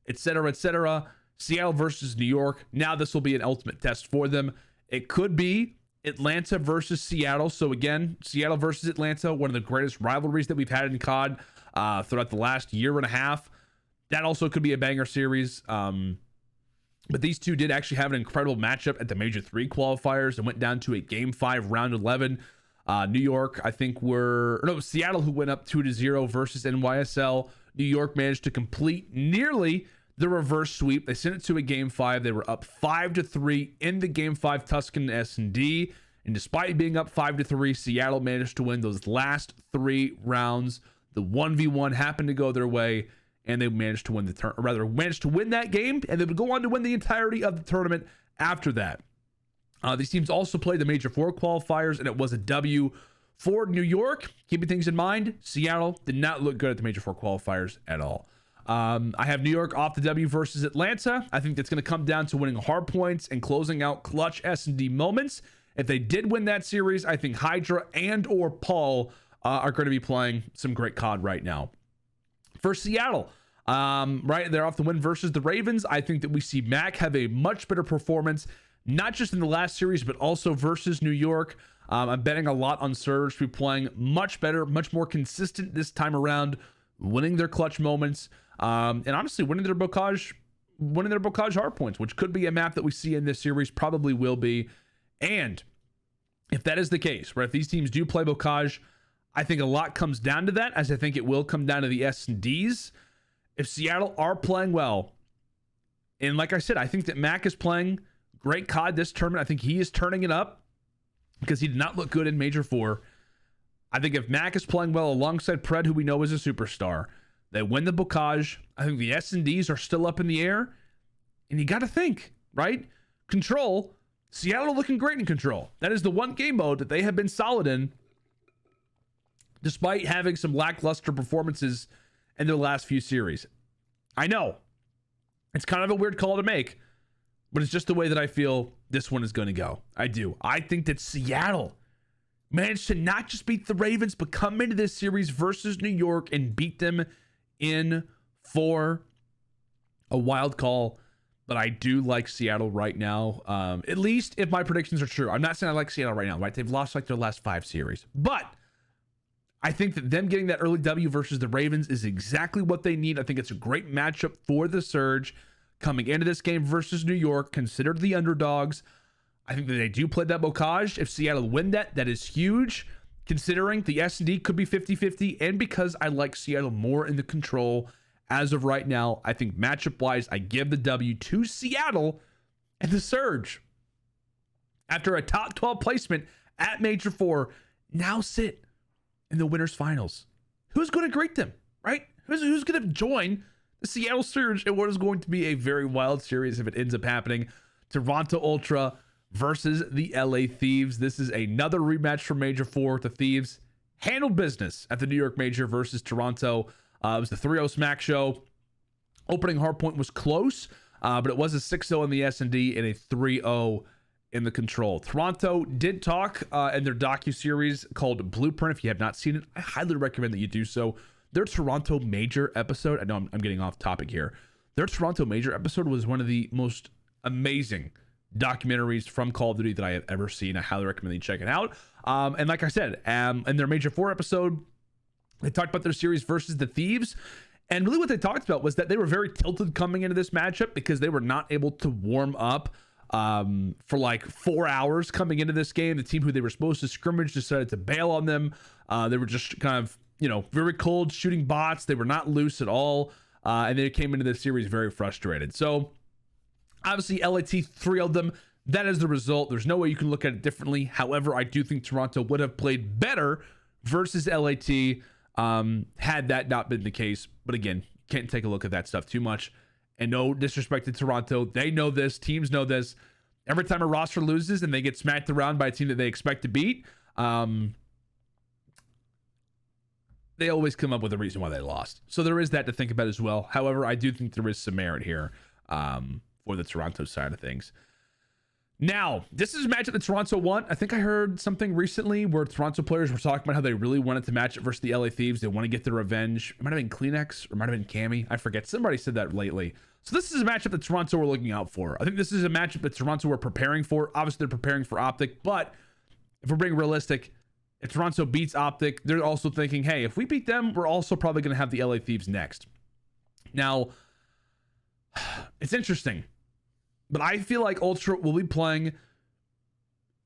etc., etc.? Seattle versus New York. Now this will be an ultimate test for them. It could be Atlanta versus Seattle. So again, Seattle versus Atlanta, one of the greatest rivalries that we've had in COD throughout the last year and a half. That also could be a banger series. But these two did actually have an incredible matchup at the Major 3 qualifiers and went down to a Game 5 round 11. New York, I think Seattle, who went up 2-0 versus NYSL. New York managed to complete nearly the reverse sweep. They sent it to a Game 5. They were up 5-3 in the Game 5 Tuscan S&D. And despite being up 5-3, Seattle managed to win those last 3 rounds. The 1v1 happened to go their way, and they managed to win managed to win that game, and they would go on to win the entirety of the tournament after that. These teams also played the Major 4 qualifiers, and it was a W for New York. Keeping things in mind, Seattle did not look good at the Major 4 qualifiers at all. I have New York off the W versus Atlanta. I think that's going to come down to winning hard points and closing out clutch S&D moments. If they did win that series, I think Hydra and or Paul are going to be playing some great COD right now. For Seattle, they're off the win versus the Ravens. I think that we see Mac have a much better performance, not just in the last series, but also versus New York. I'm betting a lot on Surge to be playing much better, much more consistent this time around, winning their clutch moments, and honestly winning their Bocage hard points, which could be a map that we see in this series, probably will be. And if that is the case, right, if these teams do play Bocage, I think a lot comes down to that, as I think it will come down to the S&Ds. If Seattle are playing well, and like I said, I think that Mac is playing great COD this tournament. I think he is turning it up because he did not look good in Major 4. I think if Mac is playing well alongside Pred, who we know is a superstar, they win the Bocage. I think the S&Ds are still up in the air. And you got to think, right? Control, Seattle looking great in Control. That is the one game mode that they have been solid in, despite having some lackluster performances in their last few series. I know it's kind of a weird call to make, but it's just the way that I feel this one is going to go. I do. I think that Seattle managed to not just beat the Ravens, but come into this series versus New York and beat them in for a wild call. But I do like Seattle right now, at least if my predictions are true. I'm not saying I like Seattle right now, right? They've lost like their last 5 series, but I think that them getting that early W versus the Ravens is exactly what they need. I think it's a great matchup for the Surge coming into this game versus New York, considered the underdogs. I think that they do play that Bocage. If Seattle win that, that is huge, considering the S&D could be 50-50, and because I like Seattle more in the Control as of right now. I think matchup-wise, I give the W to Seattle and the Surge. After a top 12 placement at Major 4, now sit in the winners finals. Who's going to greet them, right? Who's going to join the Seattle Surge in what is going to be a very wild series if it ends up happening? Toronto Ultra versus the LA Thieves. This is another rematch from Major 4. The Thieves handled business at the New York Major versus Toronto. It was the 3-0 smack show. Opening hardpoint was close, but it was a 6-0 in the S&D and a 3-0 in the Control. Toronto did talk in their docu-series called Blueprint. If you have not seen it, I highly recommend that you do so. Their Toronto Major episode, I know I'm getting off topic here. Their Toronto Major episode was one of the most amazing documentaries from Call of Duty that I have ever seen. I highly recommend you check it out. And like I said, in their Major 4 episode, they talked about their series versus the Thieves. And really what they talked about was that they were very tilted coming into this matchup because they were not able to warm up for like 4 hours coming into this game. The team who they were supposed to scrimmage decided to bail on them. They were just kind of, very cold, shooting bots. They were not loose at all. And they came into this series very frustrated. So obviously LAT 3-0'd them. That is the result. There's no way you can look at it differently. However, I do think Toronto would have played better versus LAT had that not been the case. But again, can't take a look at that stuff too much. And no disrespect to Toronto. They know this. Teams know this. Every time a roster loses and they get smacked around by a team that they expect to beat, they always come up with a reason why they lost. So there is that to think about as well. However, I do think there is some merit here for for the Toronto side of things. Now, this is a matchup that Toronto won. I think I heard something recently where Toronto players were talking about how they really wanted to match it versus the LA Thieves. They want to get their revenge. It might have been Kleenex or it might have been Cammy. I forget. Somebody said that lately. So this is a matchup that Toronto were looking out for. I think this is a matchup that Toronto were preparing for. Obviously, they're preparing for OpTic, but if we're being realistic, if Toronto beats OpTic, they're also thinking, hey, if we beat them, we're also probably going to have the LA Thieves next. Now, it's interesting, but I feel like Ultra will be playing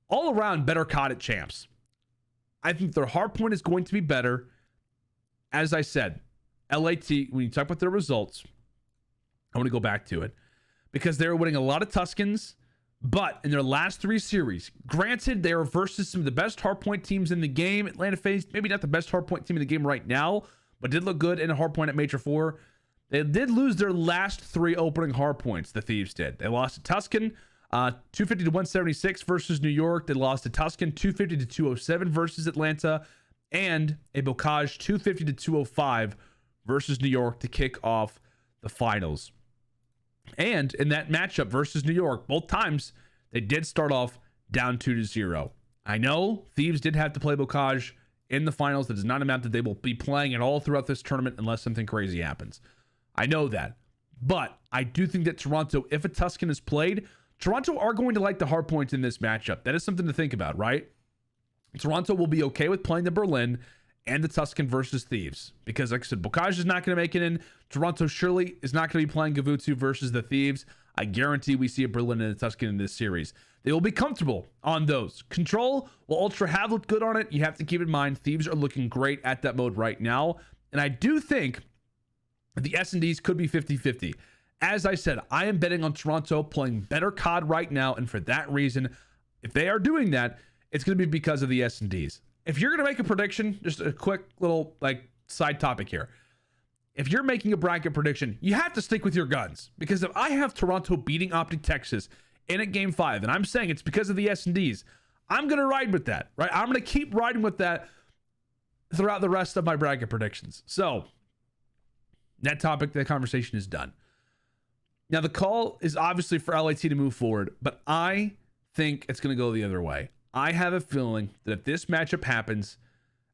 all around better COD at Champs. I think their hardpoint is going to be better. As I said, LAT, when you talk about their results, I want to go back to it because they were winning a lot of Tuscans, but in their last 3 series, granted, they are versus some of the best hardpoint teams in the game. Atlanta FaZe, maybe not the best hardpoint team in the game right now, but did look good in a hardpoint at Major 4. They did lose their last 3 opening hardpoints, the Thieves did. They lost to Tuscan, 250 to 176 versus New York. They lost to Tuscan, 250 to 207 versus Atlanta, and aBeZy, 250 to 205 versus New York to kick off the finals. And in that matchup versus New York, both times, they did start off down 2-0. I know Thieves did have to play aBeZy in the finals. That does not amount that they will be playing it all throughout this tournament unless something crazy happens. I know that. But I do think that Toronto, if a Tuscan is played, Toronto are going to like the hard points in this matchup. That is something to think about, right? Toronto will be okay with playing the Berlin and the Tuscan versus Thieves. Because, like I said, aBeZy is not going to make it in. Toronto surely is not going to be playing Gavutsu versus the Thieves. I guarantee we see a Berlin and a Tuscan in this series. They will be comfortable on those. Control, well, Ultra have looked good on it. You have to keep in mind, Thieves are looking great at that mode right now. And I do think the S&Ds could be 50-50. As I said, I am betting on Toronto playing better COD right now. And for that reason, if they are doing that, it's going to be because of the S&Ds. If you're going to make a prediction, just a quick little side topic here. If you're making a bracket prediction, you have to stick with your guns. Because if I have Toronto beating OpTic Texas in at Game 5, and I'm saying it's because of the S&Ds, I'm going to ride with that, right? I'm going to keep riding with that throughout the rest of my bracket predictions. So, that topic, that conversation is done. Now, the call is obviously for LAT to move forward, but I think it's going to go the other way. I have a feeling that if this matchup happens,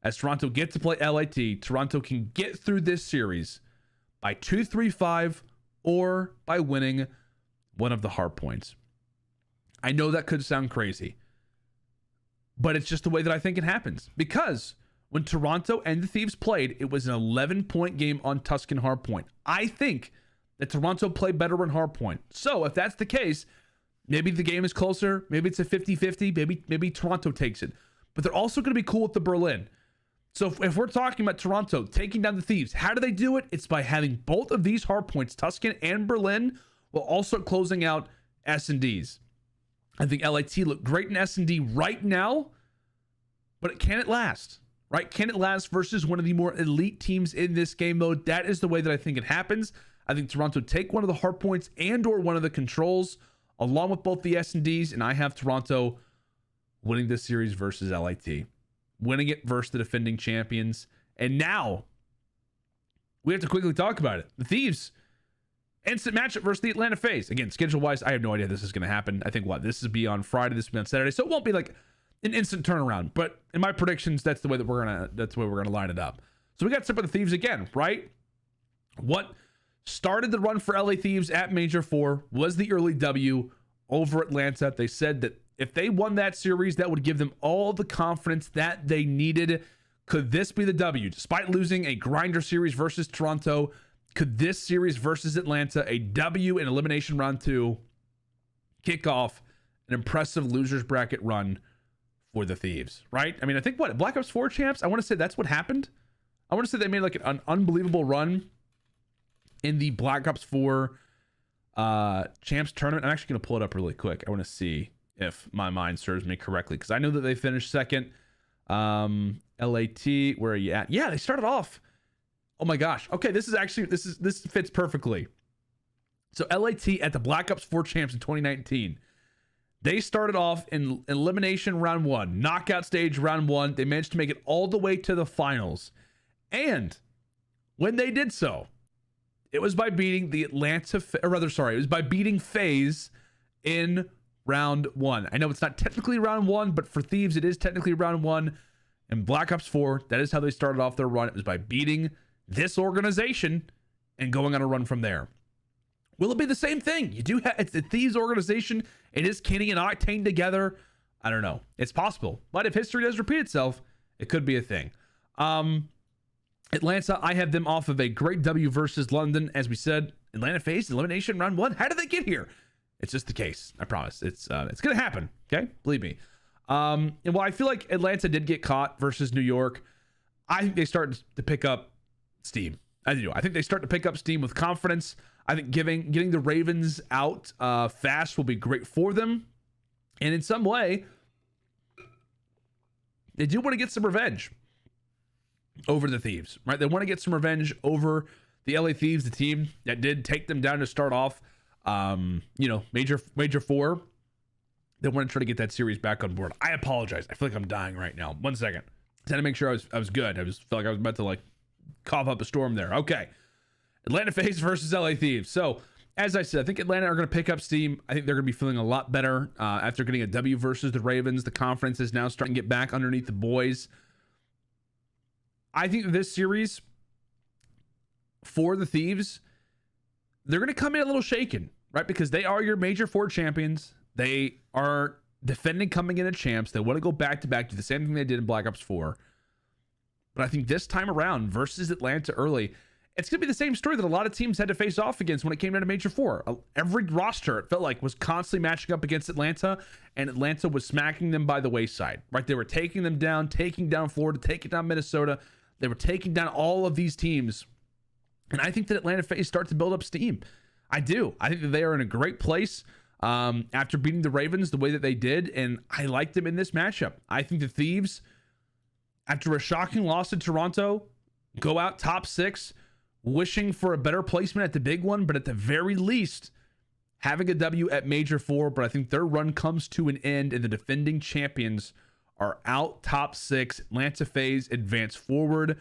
as Toronto get to play LAT, Toronto can get through this series by 2-3-5 or by winning one of the hard points. I know that could sound crazy, but it's just the way that I think it happens. Because when Toronto and the Thieves played, it was an 11-point game on Tuscan hardpoint. I think that Toronto played better on hardpoint. So if that's the case, maybe the game is closer. Maybe it's a 50-50. Maybe Toronto takes it. But they're also going to be cool with the Berlin. So if we're talking about Toronto taking down the Thieves, how do they do it? It's by having both of these hardpoints, Tuscan and Berlin, while also closing out S&Ds. I think LAT look great in S&D right now, but can it last? Right? Can it last versus one of the more elite teams in this game mode? That is the way that I think it happens. I think Toronto take one of the hardpoints and or one of the controls along with both the S&Ds, and I have Toronto winning this series versus LAT. Winning it versus the defending champions. And now, we have to quickly talk about it. The Thieves, instant matchup versus the Atlanta FaZe. Again, schedule-wise, I have no idea this is going to happen. I think, this is be on Friday, this will be on Saturday, so it won't be like an instant turnaround. But in my predictions, that's the way that we're gonna line it up. So we got Simp with the Thieves again, right? What started the run for LA Thieves at Major 4 was the early W over Atlanta. They said that if they won that series, that would give them all the confidence that they needed. Could this be the W? Despite losing a grinder series versus Toronto, could this series versus Atlanta, a W in elimination round 2, kick off an impressive losers bracket run for the Thieves, right? I mean, I think Black Ops 4 champs, I want to say that's what happened. I want to say they made an unbelievable run in the Black Ops 4 champs tournament. I'm actually going to pull it up really quick. I want to see if my mind serves me correctly, because I know that they finished second. LAT, where are you at? Yeah, they started off. Oh my gosh. Okay, this fits perfectly. So LAT at the Black Ops 4 champs in 2019. They started off in elimination round 1, knockout stage round 1. They managed to make it all the way to the finals. And when they did so, It was by beating the it was by beating FaZe in round 1. I know it's not technically round 1, but for Thieves, it is technically round 1. And Black Ops 4, that is how they started off their run. It was by beating this organization and going on a run from there. Will it be the same thing? You do have, it's the Thieves organization. It is Kenny and Octane together. I don't know. It's possible. But if history does repeat itself, it could be a thing. Atlanta, I have them off of a great W versus London. As we said, Atlanta faced elimination round 1. How did they get here? It's just the case. I promise. It's going to happen. Okay? Believe me. And while I feel like Atlanta did get caught versus New York, I think they started to pick up steam. I do. I think they start to pick up steam with confidence. I think getting the Ravens out fast will be great for them. And in some way, they do want to get some revenge over the Thieves, right? They want to get some revenge over the LA Thieves, the team that did take them down to start off, major 4. They want to try to get that series back on board. I apologize. I feel like I'm dying right now. 1 second. I had to make sure I was good. I just felt like I was about to cough up a storm there. Okay. Atlanta FaZe versus LA Thieves. So, as I said, I think Atlanta are going to pick up steam. I think they're going to be feeling a lot better after getting a W versus the Ravens. The conference is now starting to get back underneath the boys. I think this series for the Thieves, they're going to come in a little shaken, right? Because they are your major 4 champions. They are defending coming in at champs. They want to go back to back, do the same thing they did in Black Ops 4. But I think this time around versus Atlanta early, it's going to be the same story that a lot of teams had to face off against when it came down to Major 4. Every roster, it felt like, was constantly matching up against Atlanta, and Atlanta was smacking them by the wayside, right? They were taking them down, taking down Florida, taking down Minnesota. They were taking down all of these teams. And I think that Atlanta FaZe start to build up steam. I do. I think that they are in a great place after beating the Ravens the way that they did, and I like them in this matchup. I think the Thieves, after a shocking loss to Toronto, go out top 6, wishing for a better placement at the big one, but at the very least, having a W at Major 4. But I think their run comes to an end, and the defending champions are out top 6. Atlanta FaZe advance forward,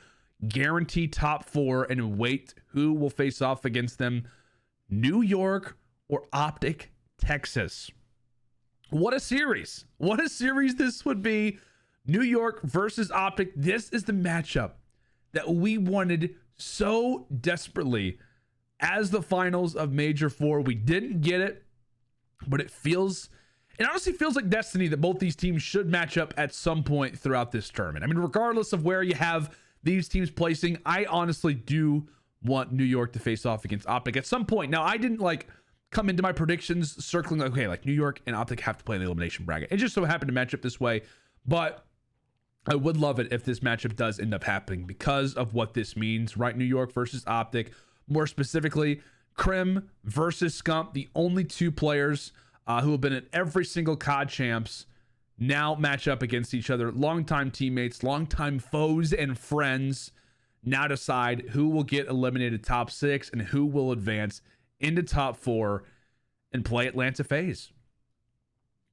guarantee top 4, and wait who will face off against them, New York or OpTic Texas. What a series. What a series this would be. New York versus OpTic. This is the matchup that we wanted so desperately as the finals of Major 4. We didn't get it, but it honestly feels like destiny that both these teams should match up at some point throughout this tournament. I mean, regardless of where you have these teams placing, I honestly do want New York to face off against OpTic at some point. Now, I didn't come into my predictions circling New York and OpTic have to play in the elimination bracket. It just so happened to match up this way, but I would love it if this matchup does end up happening because of what this means, right? New York versus OpTic. More specifically, Crim versus Scump, the only 2 players who have been at every single COD champs, now match up against each other. Longtime teammates, longtime foes and friends now decide who will get eliminated top 6 and who will advance into top 4 and play Atlanta FaZe.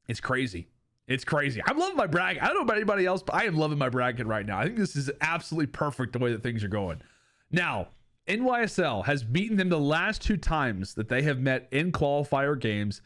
It's crazy. It's crazy. I'm loving my bracket. I don't know about anybody else, but I am loving my bracket right now. I think this is absolutely perfect the way that things are going. Now, NYSL has beaten them the last 2 times that they have met in qualifier games,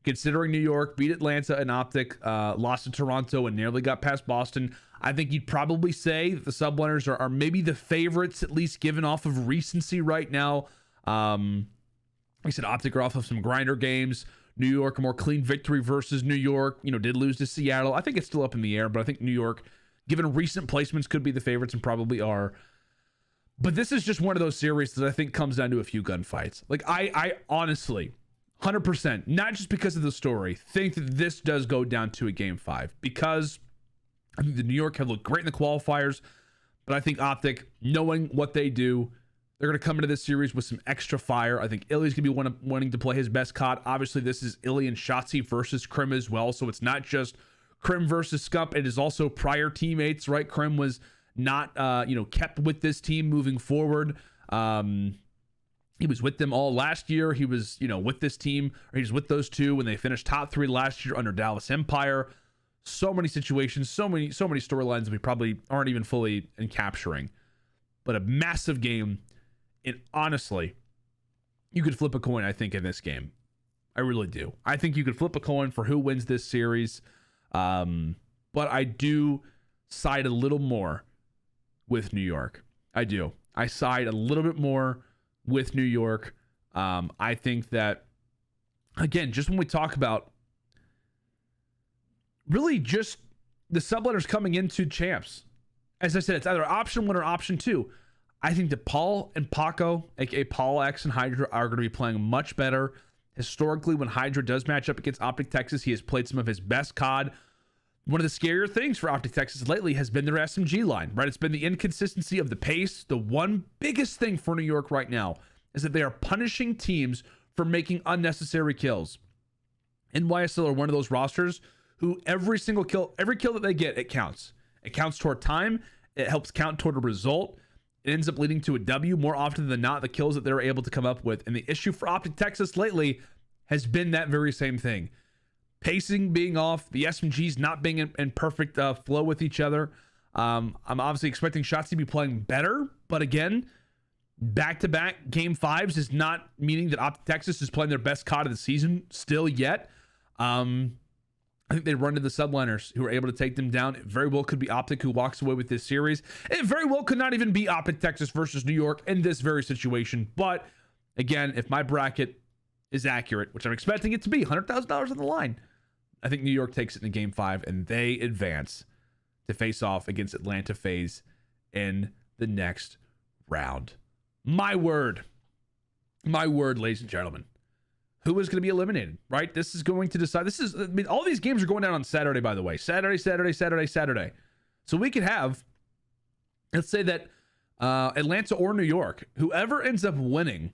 considering New York beat Atlanta and OpTic, lost to Toronto and nearly got past Boston. I think you'd probably say that the Subliners are maybe the favorites, at least given off of recency right now. Like I said, OpTic are off of some grinder games. New York, a more clean victory versus New York, did lose to Seattle. I think it's still up in the air, but I think New York, given recent placements, could be the favorites and probably are. But this is just one of those series that I think comes down to a few gunfights. I honestly, 100%, not just because of the story, think that this does go down to a game 5 because I think the New York have looked great in the qualifiers, but I think OpTic, knowing what they do, they're going to come into this series with some extra fire. I think iLLeY's going to be wanting to play his best COD. Obviously, this is iLLeY and Shotzzy versus Crim as well, so it's not just Crim versus Scump. It is also prior teammates, right? Crim was not, kept with this team moving forward. He was with them all last year. He was, with this team, or he was with those 2 when they finished top 3 last year under Dallas Empire. So many situations, so many storylines that we probably aren't even fully capturing. But a massive game. And honestly, you could flip a coin, I think, in this game. I really do. I think you could flip a coin for who wins this series. But I do side a little more with New York. I do. I side a little bit more with New York. I think that, again, just when we talk about really just the subliners coming into champs, as I said, it's either option 1 or option 2. I think that Paul and Paco, aka Paulehx and Hydra, are going to be playing much better. Historically, when Hydra does match up against OpTic Texas, he has played some of his best COD. One of the scarier things for OpTic Texas lately has been their SMG line, right? It's been the inconsistency of the pace. The one biggest thing for New York right now is that they are punishing teams for making unnecessary kills. NYSL are one of those rosters who every kill that they get, it counts. It counts toward time. It helps count toward a result. It ends up leading to a W more often than not, the kills that they're able to come up with. And the issue for OpTic Texas lately has been that very same thing. Pacing being off, the SMGs not being in perfect flow with each other. I'm obviously expecting Shotzzy to be playing better, but again, back-to-back game 5s is not meaning that OpTic Texas is playing their best COD of the season still yet. I think they run to the subliners who are able to take them down. It very well could be OpTic who walks away with this series. It very well could not even be OpTic Texas versus New York in this very situation. But again, if my bracket is accurate, which I'm expecting it to be, $100,000 on the line, I think New York takes it in game 5 and they advance to face off against Atlanta FaZe in the next round. My word, ladies and gentlemen. Who is going to be eliminated, right? This is going to decide. All these games are going down on Saturday, by the way. Saturday. So we could have, let's say that Atlanta or New York, whoever ends up winning,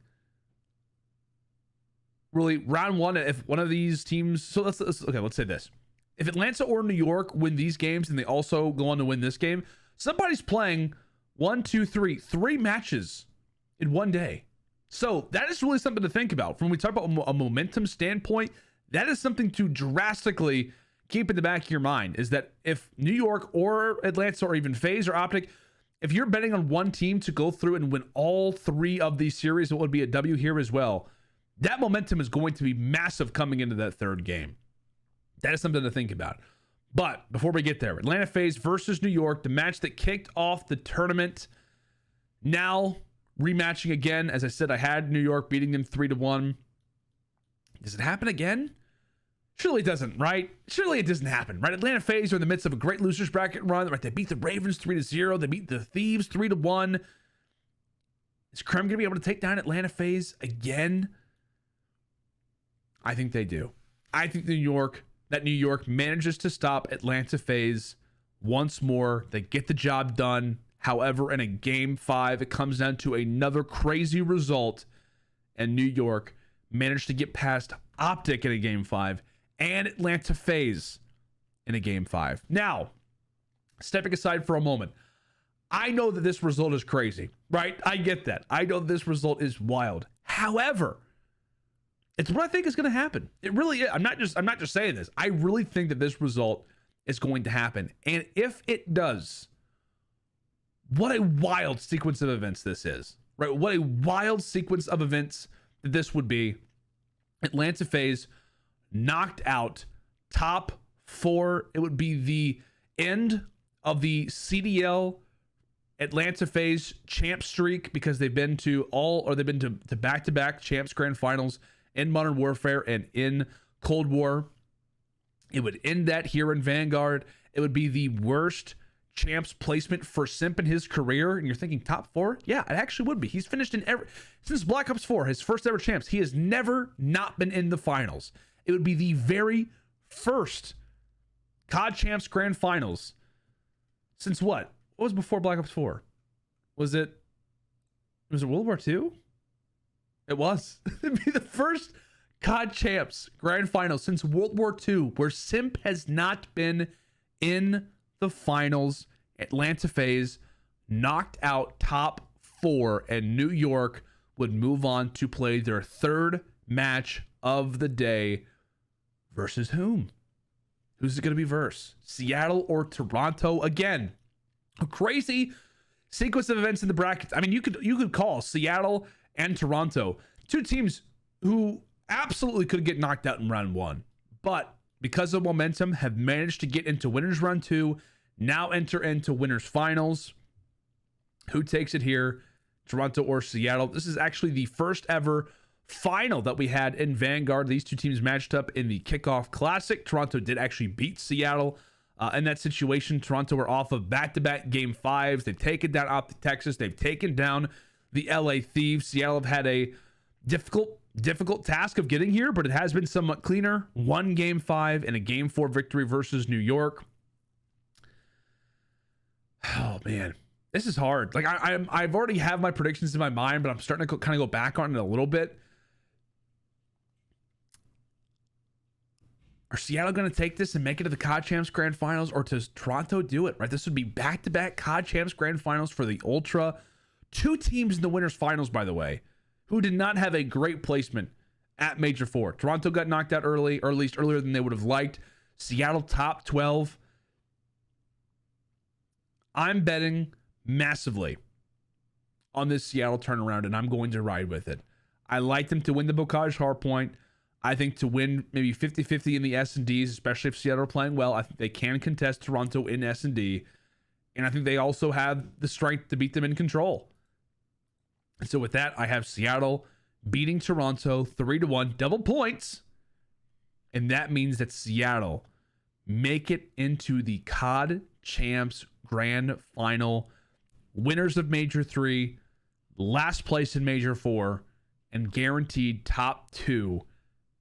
really round 1, if one of these teams, so let's say this. If Atlanta or New York win these games and they also go on to win this game, somebody's playing 3 matches in one day. So that is really something to think about. When we talk about a momentum standpoint, that is something to drastically keep in the back of your mind, is that if New York or Atlanta or even FaZe or OpTic, if you're betting on one team to go through and win all 3 of these series, it would be a W here as well. That momentum is going to be massive coming into that 3rd game. That is something to think about. But before we get there, Atlanta FaZe versus New York, the match that kicked off the tournament. Now rematching again. As I said, I had New York beating them 3-1. Does it happen again? Surely it doesn't, right? Surely it doesn't happen, right? Atlanta FaZe are in the midst of a great losers bracket run, right? They beat the Ravens 3-0. They beat the Thieves 3-1. Is Crim going to be able to take down Atlanta FaZe again? I think they do. I think New York manages to stop Atlanta FaZe once more. They get the job done. However, in a game 5, it comes down to another crazy result, and New York managed to get past OpTic in a game 5 and Atlanta FaZe in a game 5. Now, stepping aside for a moment, I know that this result is crazy, right? I get that. I know this result is wild. However, it's what I think is going to happen. It really is. I'm not just saying this. I really think that this result is going to happen. And if it does, what a wild sequence of events this is, right? What a wild sequence of events that this would be. Atlanta FaZe knocked out top 4. It would be the end of the CDL Atlanta FaZe champ streak, because they've been to back-to-back champs grand finals in Modern Warfare and in Cold War. It would end that here in Vanguard. It would be the worst champs placement for Simp in his career. And you're thinking top 4? Yeah, it actually would be. He's finished in since Black Ops 4, his first ever champs, he has never not been in the finals. It would be the very first COD champs grand finals since what? What was before Black Ops 4? Was it World War II? It was. It'd be the first COD champs grand final since World War II where Simp has not been in the finals. Atlanta FaZe knocked out top 4, and New York would move on to play their 3rd match of the day versus whom? Who's it going to be versus? Seattle or Toronto? Again, a crazy sequence of events in the brackets. I mean, you could call Seattle and Toronto Two teams who absolutely could get knocked out in round one, but because of momentum have managed to get into winners round 2, now enter into winners finals. Who takes it here? Toronto or Seattle? This is actually the first ever final that we had in Vanguard. These two teams matched up in the Kickoff Classic. Toronto did actually beat Seattle in that situation. Toronto were off of back-to-back game 5s. They've taken down OpTic Texas. They've taken down the LA Thieves. Seattle have had a difficult task of getting here, but it has been somewhat cleaner. 1 game 5 and a game 4 victory versus New York. Oh man, this is hard. Like I've already have my predictions in my mind, but I'm starting to kind of go back on it a little bit. Are Seattle going to take this and make it to the COD Champs Grand Finals, or does Toronto do it? Right, this would be back-to-back COD Champs Grand Finals for the Ultra. 2 teams in the winners finals, by the way, who did not have a great placement at Major 4. Toronto got knocked out early, or at least earlier than they would have liked. Seattle top 12. I'm betting massively on this Seattle turnaround, and I'm going to ride with it. I like them to win the Bocage Hardpoint. I think to win maybe 50-50 in the S&Ds, especially if Seattle are playing well. I think they can contest Toronto in S&D. And I think they also have the strength to beat them in control. And so with that, I have Seattle beating Toronto 3-1, double points. And that means that Seattle make it into the COD Champs Grand Final. Winners of Major 3, last place in Major 4, and guaranteed top 2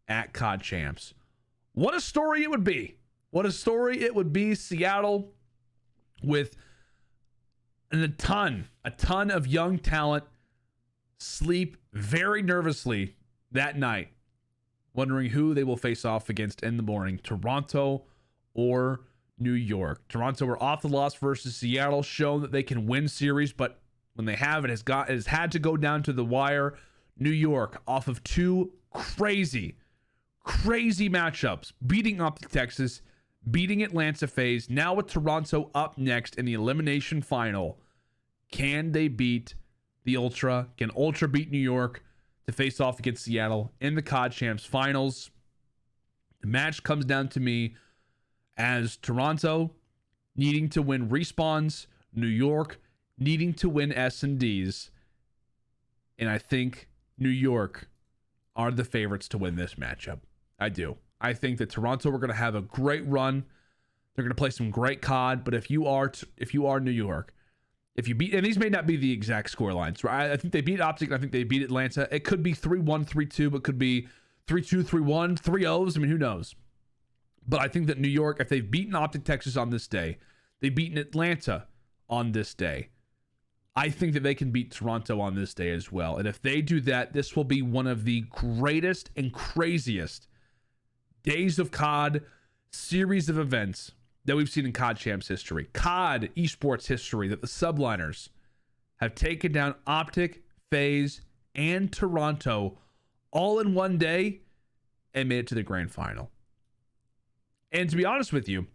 at COD Champs. What a story it would be. What a story it would be. Seattle with a ton of young talent sleep very nervously that night, wondering who they will face off against in the morning, Toronto or New York. Toronto were off the loss versus Seattle, shown that they can win series, but when they have, it has had to go down to the wire. New York off of 2 crazy matchups, beating OpTic Texas, beating Atlanta FaZe. Now with Toronto up next in the elimination final, can they beat the Ultra? Can Ultra beat New York to face off against Seattle in the COD Champs Finals? The match comes down to me as Toronto needing to win respawns, New York needing to win S&Ds, and I think New York are the favorites to win this matchup. I do. I think that Toronto are going to have a great run. They're going to play some great COD, but if you are New York, if you beat, and these may not be the exact score lines, right? I think they beat OpTic, I think they beat Atlanta. It could be 3-1, 3-2, but could be 3-2, 3-1, 3-0s. I mean, who knows? But I think that New York, if they've beaten OpTic Texas on this day, they've beaten Atlanta on this day, I think that they can beat Toronto on this day as well. And if they do that, this will be one of the greatest and craziest days of COD, series of events that we've seen in COD Champs history, COD Esports history, that the Subliners have taken down OpTic, FaZe, and Toronto all in one day and made it to the grand final. And to be honest with you,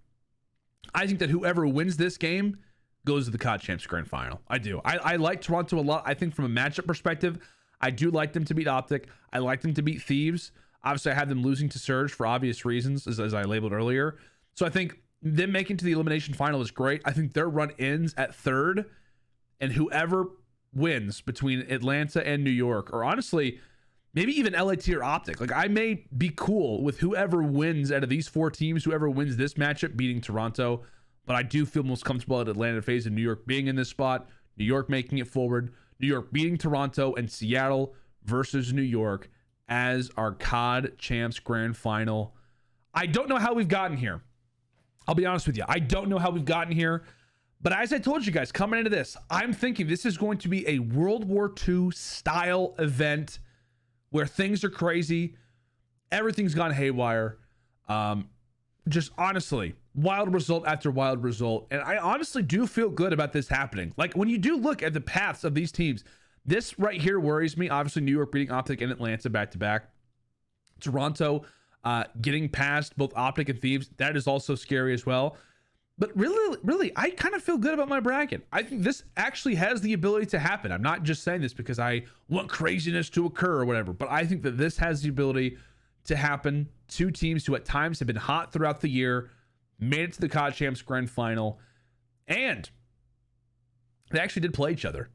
I think that whoever wins this game goes to the COD Champs Grand Final. I do. I like Toronto a lot. I think from a matchup perspective, I do like them to beat OpTic. I like them to beat Thieves. Obviously, I have them losing to Surge for obvious reasons, as I labeled earlier. So I think them making to the elimination final is great. I think their run ends at 3rd, and whoever wins between Atlanta and New York, or honestly, maybe even LAT or OpTic. Like, I may be cool with whoever wins out of these 4 teams, whoever wins this matchup beating Toronto. But I do feel most comfortable at Atlanta FaZe and New York being in this spot. New York making it forward. New York beating Toronto, and Seattle versus New York as our COD Champs Grand Final. I don't know how we've gotten here. I'll be honest with you. I don't know how we've gotten here. But as I told you guys, coming into this, I'm thinking this is going to be a World War II style event where things are crazy. Everything's gone haywire. Just honestly, wild result after wild result. And I honestly do feel good about this happening. Like, when you do look at the paths of these teams, this right here worries me. Obviously, New York beating OpTic and Atlanta back-to-back. Toronto getting past both OpTic and Thieves. That is also scary as well. But really, I kind of feel good about my bracket. I think this actually has the ability to happen. I'm not just saying this because I want craziness to occur or whatever, but I think that this has the ability to happen. Two teams who at times have been hot throughout the year, made it to the COD Champs Grand Final, and they actually did play each other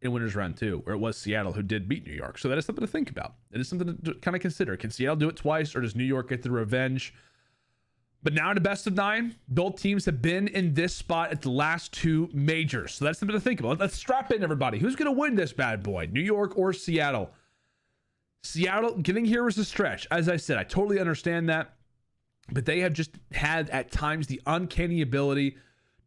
in Winners Round 2, where it was Seattle who did beat New York. So that is something to think about. It is something to kind of consider. Can Seattle do it twice, or does New York get the revenge? But now in a best of 9, both teams have been in this spot at the last 2 majors. So that's something to think about. Let's strap in, everybody. Who's going to win this bad boy? New York or Seattle? Seattle getting here was a stretch. As I said, I totally understand that. But they have just had at times the uncanny ability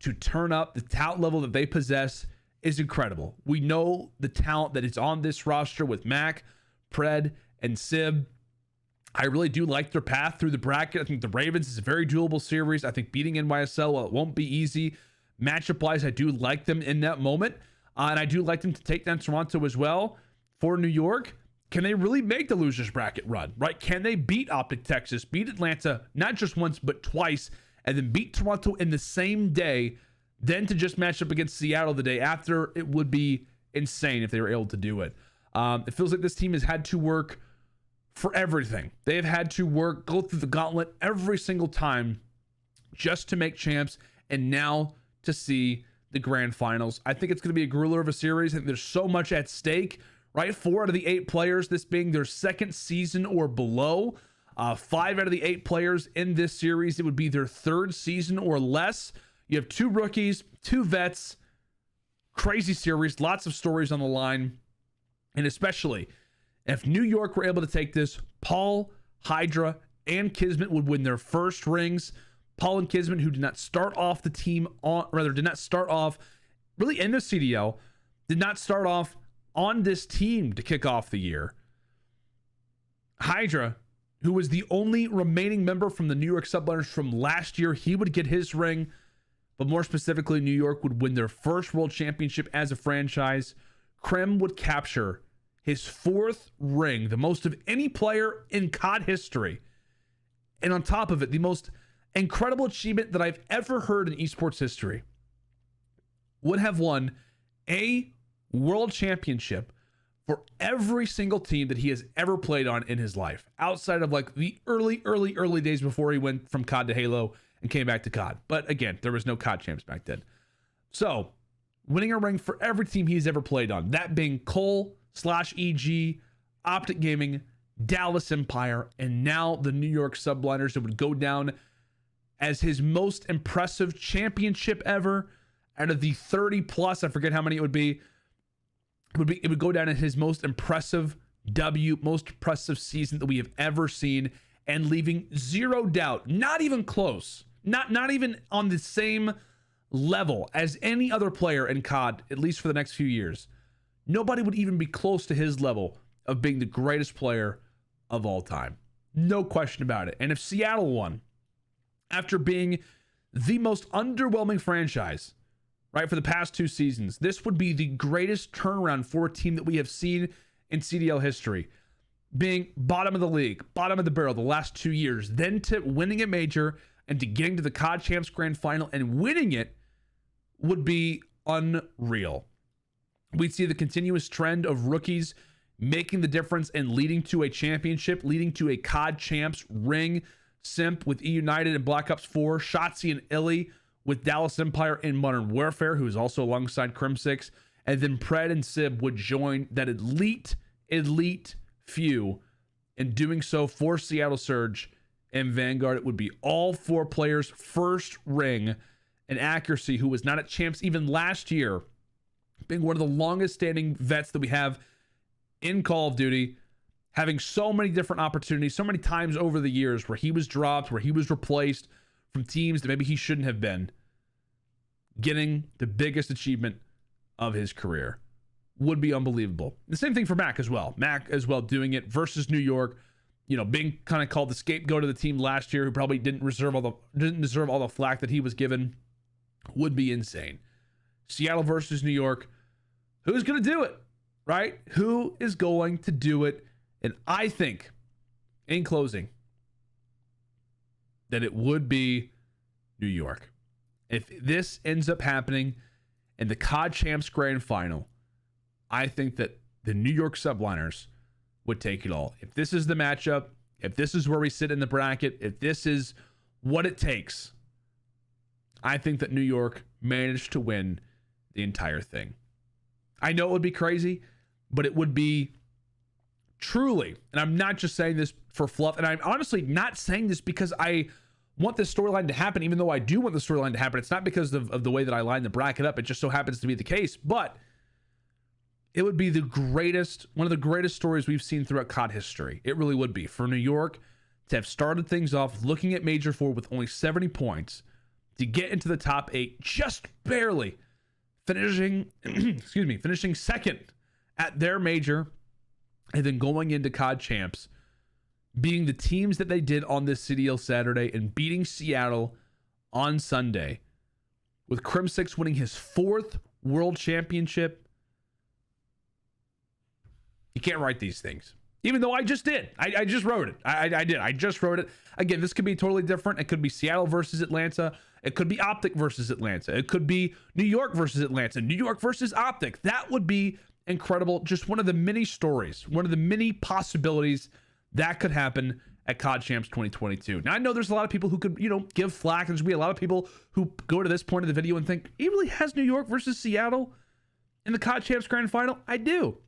to turn up. The talent level that they possess is incredible. We know the talent that is on this roster with Mac, Pred, and Sib. I really do like their path through the bracket. I think the Ravens is a very doable series. I think beating NYSL, while it won't be easy, matchup-wise, I do like them in that moment. And I do like them to take down Toronto as well. For New York, can they really make the losers bracket run, right? Can they beat OpTic Texas, beat Atlanta, not just once, but twice, and then beat Toronto in the same day, then to just match up against Seattle the day after? It would be insane if they were able to do it. It feels like this team has had to work for everything. They have had to go through the gauntlet every single time just to make champs, and now to see the grand finals. I think it's going to be a grueler of a series. I think there's so much at stake, right? 4 out of the 8 players, this being their second season or below. 5 out of the 8 players in this series, it would be their 3rd season or less. You have 2 rookies, 2 vets. Crazy series, lots of stories on the line. And especially if New York were able to take this, Paul, Hydra, and Kismet would win their first rings. Paul and Kismet, who did not start off the team did not start off really in the CDL, did not start off on this team to kick off the year. Hydra, who was the only remaining member from the New York Subliners from last year, he would get his ring. But more specifically, New York would win their first world championship as a franchise. Crim would capture his 4th ring, the most of any player in COD history. And on top of it, the most incredible achievement that I've ever heard in esports history. Would have won a world championship for every single team that he has ever played on in his life, outside of like the early days before he went from COD to Halo and came back to COD. But again, there was no COD champs back then. So winning a ring for every team he's ever played on, that being Cole/EG, OpTic Gaming, Dallas Empire, and now the New York Subliners, that would go down as his most impressive championship ever. Out of the 30 plus, I forget how many it would be. It would go down as his most impressive most impressive season that we have ever seen, and leaving zero doubt, not even close, not even on the same level as any other player in COD, at least for the next few years. Nobody would even be close to his level of being the greatest player of all time. No question about it. And if Seattle won, after being the most underwhelming franchise, right, for the past 2 seasons, this would be the greatest turnaround for a team that we have seen in CDL history. Being bottom of the league, bottom of the barrel the last 2 years, then to winning a major and to getting to the COD Champs Grand Final and winning it would be unreal. We'd see the continuous trend of rookies making the difference and leading to a championship, leading to a COD Champs ring. Simp with E United and Black Ops 4, Shotzzy and iLLeY with Dallas Empire in Modern Warfare, who is also alongside Crimsix, and then Pred and Sib would join that elite few. In doing so for Seattle Surge and Vanguard, it would be all 4 players' first ring. And Accuracy, who was not at Champs even last year, being one of the longest standing vets that we have in Call of Duty, having so many different opportunities, so many times over the years where he was dropped, where he was replaced from teams that maybe he shouldn't have been, getting the biggest achievement of his career would be unbelievable. The same thing for Mac as well. Mac as well doing it versus New York, being kind of called the scapegoat of the team last year, who probably didn't deserve all the flack that he was given, would be insane. Seattle versus New York. Who's going to do it, right? Who is going to do it? And I think, in closing, that it would be New York. If this ends up happening in the COD Champs Grand Final, I think that the New York Subliners would take it all. If this is the matchup, if this is where we sit in the bracket, if this is what it takes, I think that New York managed to win the entire thing. I know it would be crazy, but it would be truly, and I'm not just saying this for fluff, and I'm honestly not saying this because I want this storyline to happen, even though I do want the storyline to happen. It's not because of the way that I line the bracket up. It just so happens to be the case, but it would be one of the greatest stories we've seen throughout COD history. It really would be. For New York to have started things off looking at Major 4 with only 70 points, to get into the top 8, just barely finishing, finishing second at their major, and then going into COD Champs, being the teams that they did on this CDL Saturday and beating Seattle on Sunday, with Crimsix winning his 4th world championship. You can't write these things. Even though I just did. I just wrote it. I did. I just wrote it. Again, this could be totally different. It could be Seattle versus Atlanta. It could be OpTic versus Atlanta. It could be New York versus Atlanta. New York versus OpTic. That would be incredible. Just one of the many stories, one of the many possibilities that could happen at COD Champs 2022. Now, I know there's a lot of people who could, give flack. There's going to be a lot of people who go to this point of the video and think, he really has New York versus Seattle in the COD Champs Grand Final? I do.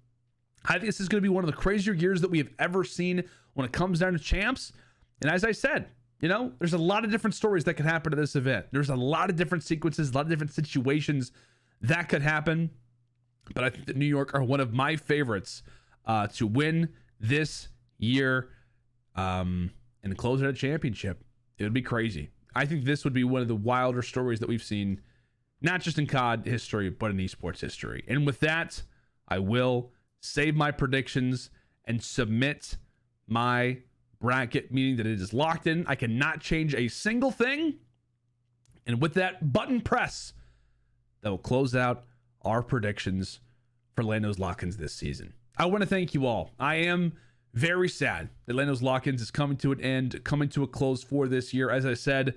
I think this is going to be one of the crazier years that we have ever seen when it comes down to champs. And as I said, there's a lot of different stories that could happen to this event. There's a lot of different sequences, a lot of different situations that could happen. But I think that New York are one of my favorites to win this year and close out a championship. It would be crazy. I think this would be one of the wilder stories that we've seen, not just in COD history, but in esports history. And with that, I will save my predictions and submit my bracket, meaning that it is locked in. I cannot change a single thing. And with that button press, that will close out our predictions for LandO's lock-ins this season. I want to thank you all. I am very sad that LandO's lock-ins is coming to an end, coming to a close for this year. As I said,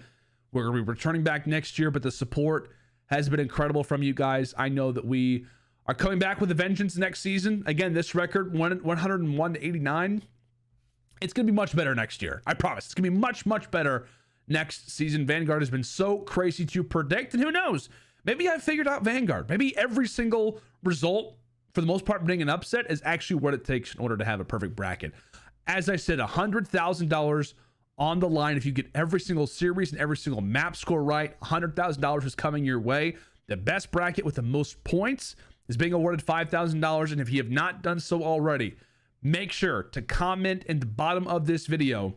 we're going to be returning back next year, but the support has been incredible from you guys. I know that we are coming back with a vengeance next season. Again, this record, 101 to 89. It's going to be much better next year. I promise. It's going to be much, much better next season. Vanguard has been so crazy to predict. And who knows? Maybe I figured out Vanguard. Maybe every single result, for the most part, being an upset is actually what it takes in order to have a perfect bracket. As I said, $100,000 on the line. If you get every single series and every single map score right, $100,000 is coming your way. The best bracket with the most points is being awarded $5,000. And if you have not done so already, make sure to comment in the bottom of this video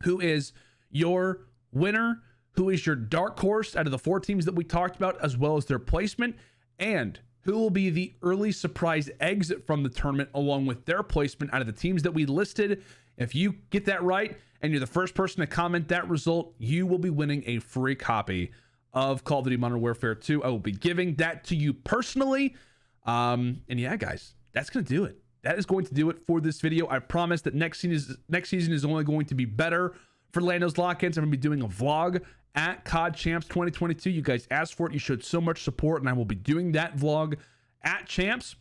who is your winner, who is your dark horse out of the 4 teams that we talked about, as well as their placement, and who will be the early surprise exit from the tournament along with their placement out of the teams that we listed. If you get that right and you're the first person to comment that result, you will be winning a free copy of Call of Duty Modern Warfare 2. I will be giving that to you personally. And yeah, guys, that's going to do it. That is going to do it for this video. I promise that next season is only going to be better for LandO's lock-ins. I'm going to be doing a vlog at COD Champs 2022. You guys asked for it. You showed so much support, and I will be doing that vlog at Champs.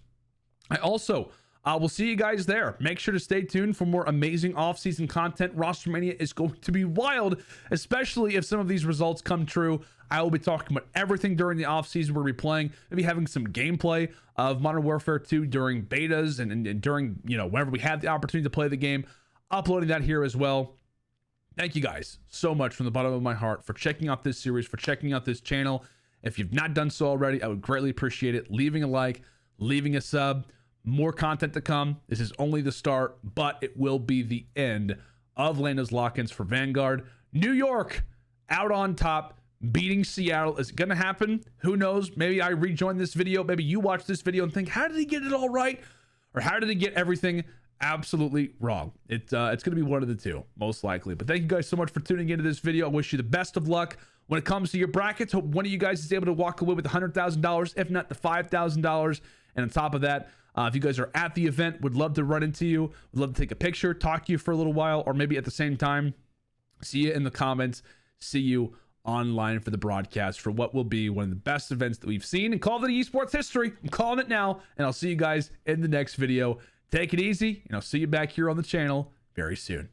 I also will see you guys there. Make sure to stay tuned for more amazing off-season content. Roster Mania is going to be wild, especially if some of these results come true. I will be talking about everything during the off-season. We'll be playing, maybe having some gameplay of Modern Warfare 2 during betas and during, whenever we have the opportunity to play the game. Uploading that here as well. Thank you guys so much from the bottom of my heart for checking out this series, for checking out this channel. If you've not done so already, I would greatly appreciate it. Leaving a like, leaving a sub. More content to come. This is only the start, but it will be the end of LandO's lock-ins for Vanguard. New York out on top, beating Seattle. Is it going to happen? Who knows? Maybe I rejoin this video. Maybe you watch this video and think, how did he get it all right? Or how did he get everything absolutely wrong? It's going to be one of the two, most likely. But thank you guys so much for tuning into this video. I wish you the best of luck when it comes to your brackets. Hope one of you guys is able to walk away with $100,000, if not the $5,000. And on top of that, if you guys are at the event, would love to run into you, would love to take a picture, talk to you for a little while, or maybe at the same time, see you in the comments, see you online for the broadcast for what will be one of the best events that we've seen in Call of Duty Esports history. I'm calling it now, and I'll see you guys in the next video. Take it easy, and I'll see you back here on the channel very soon.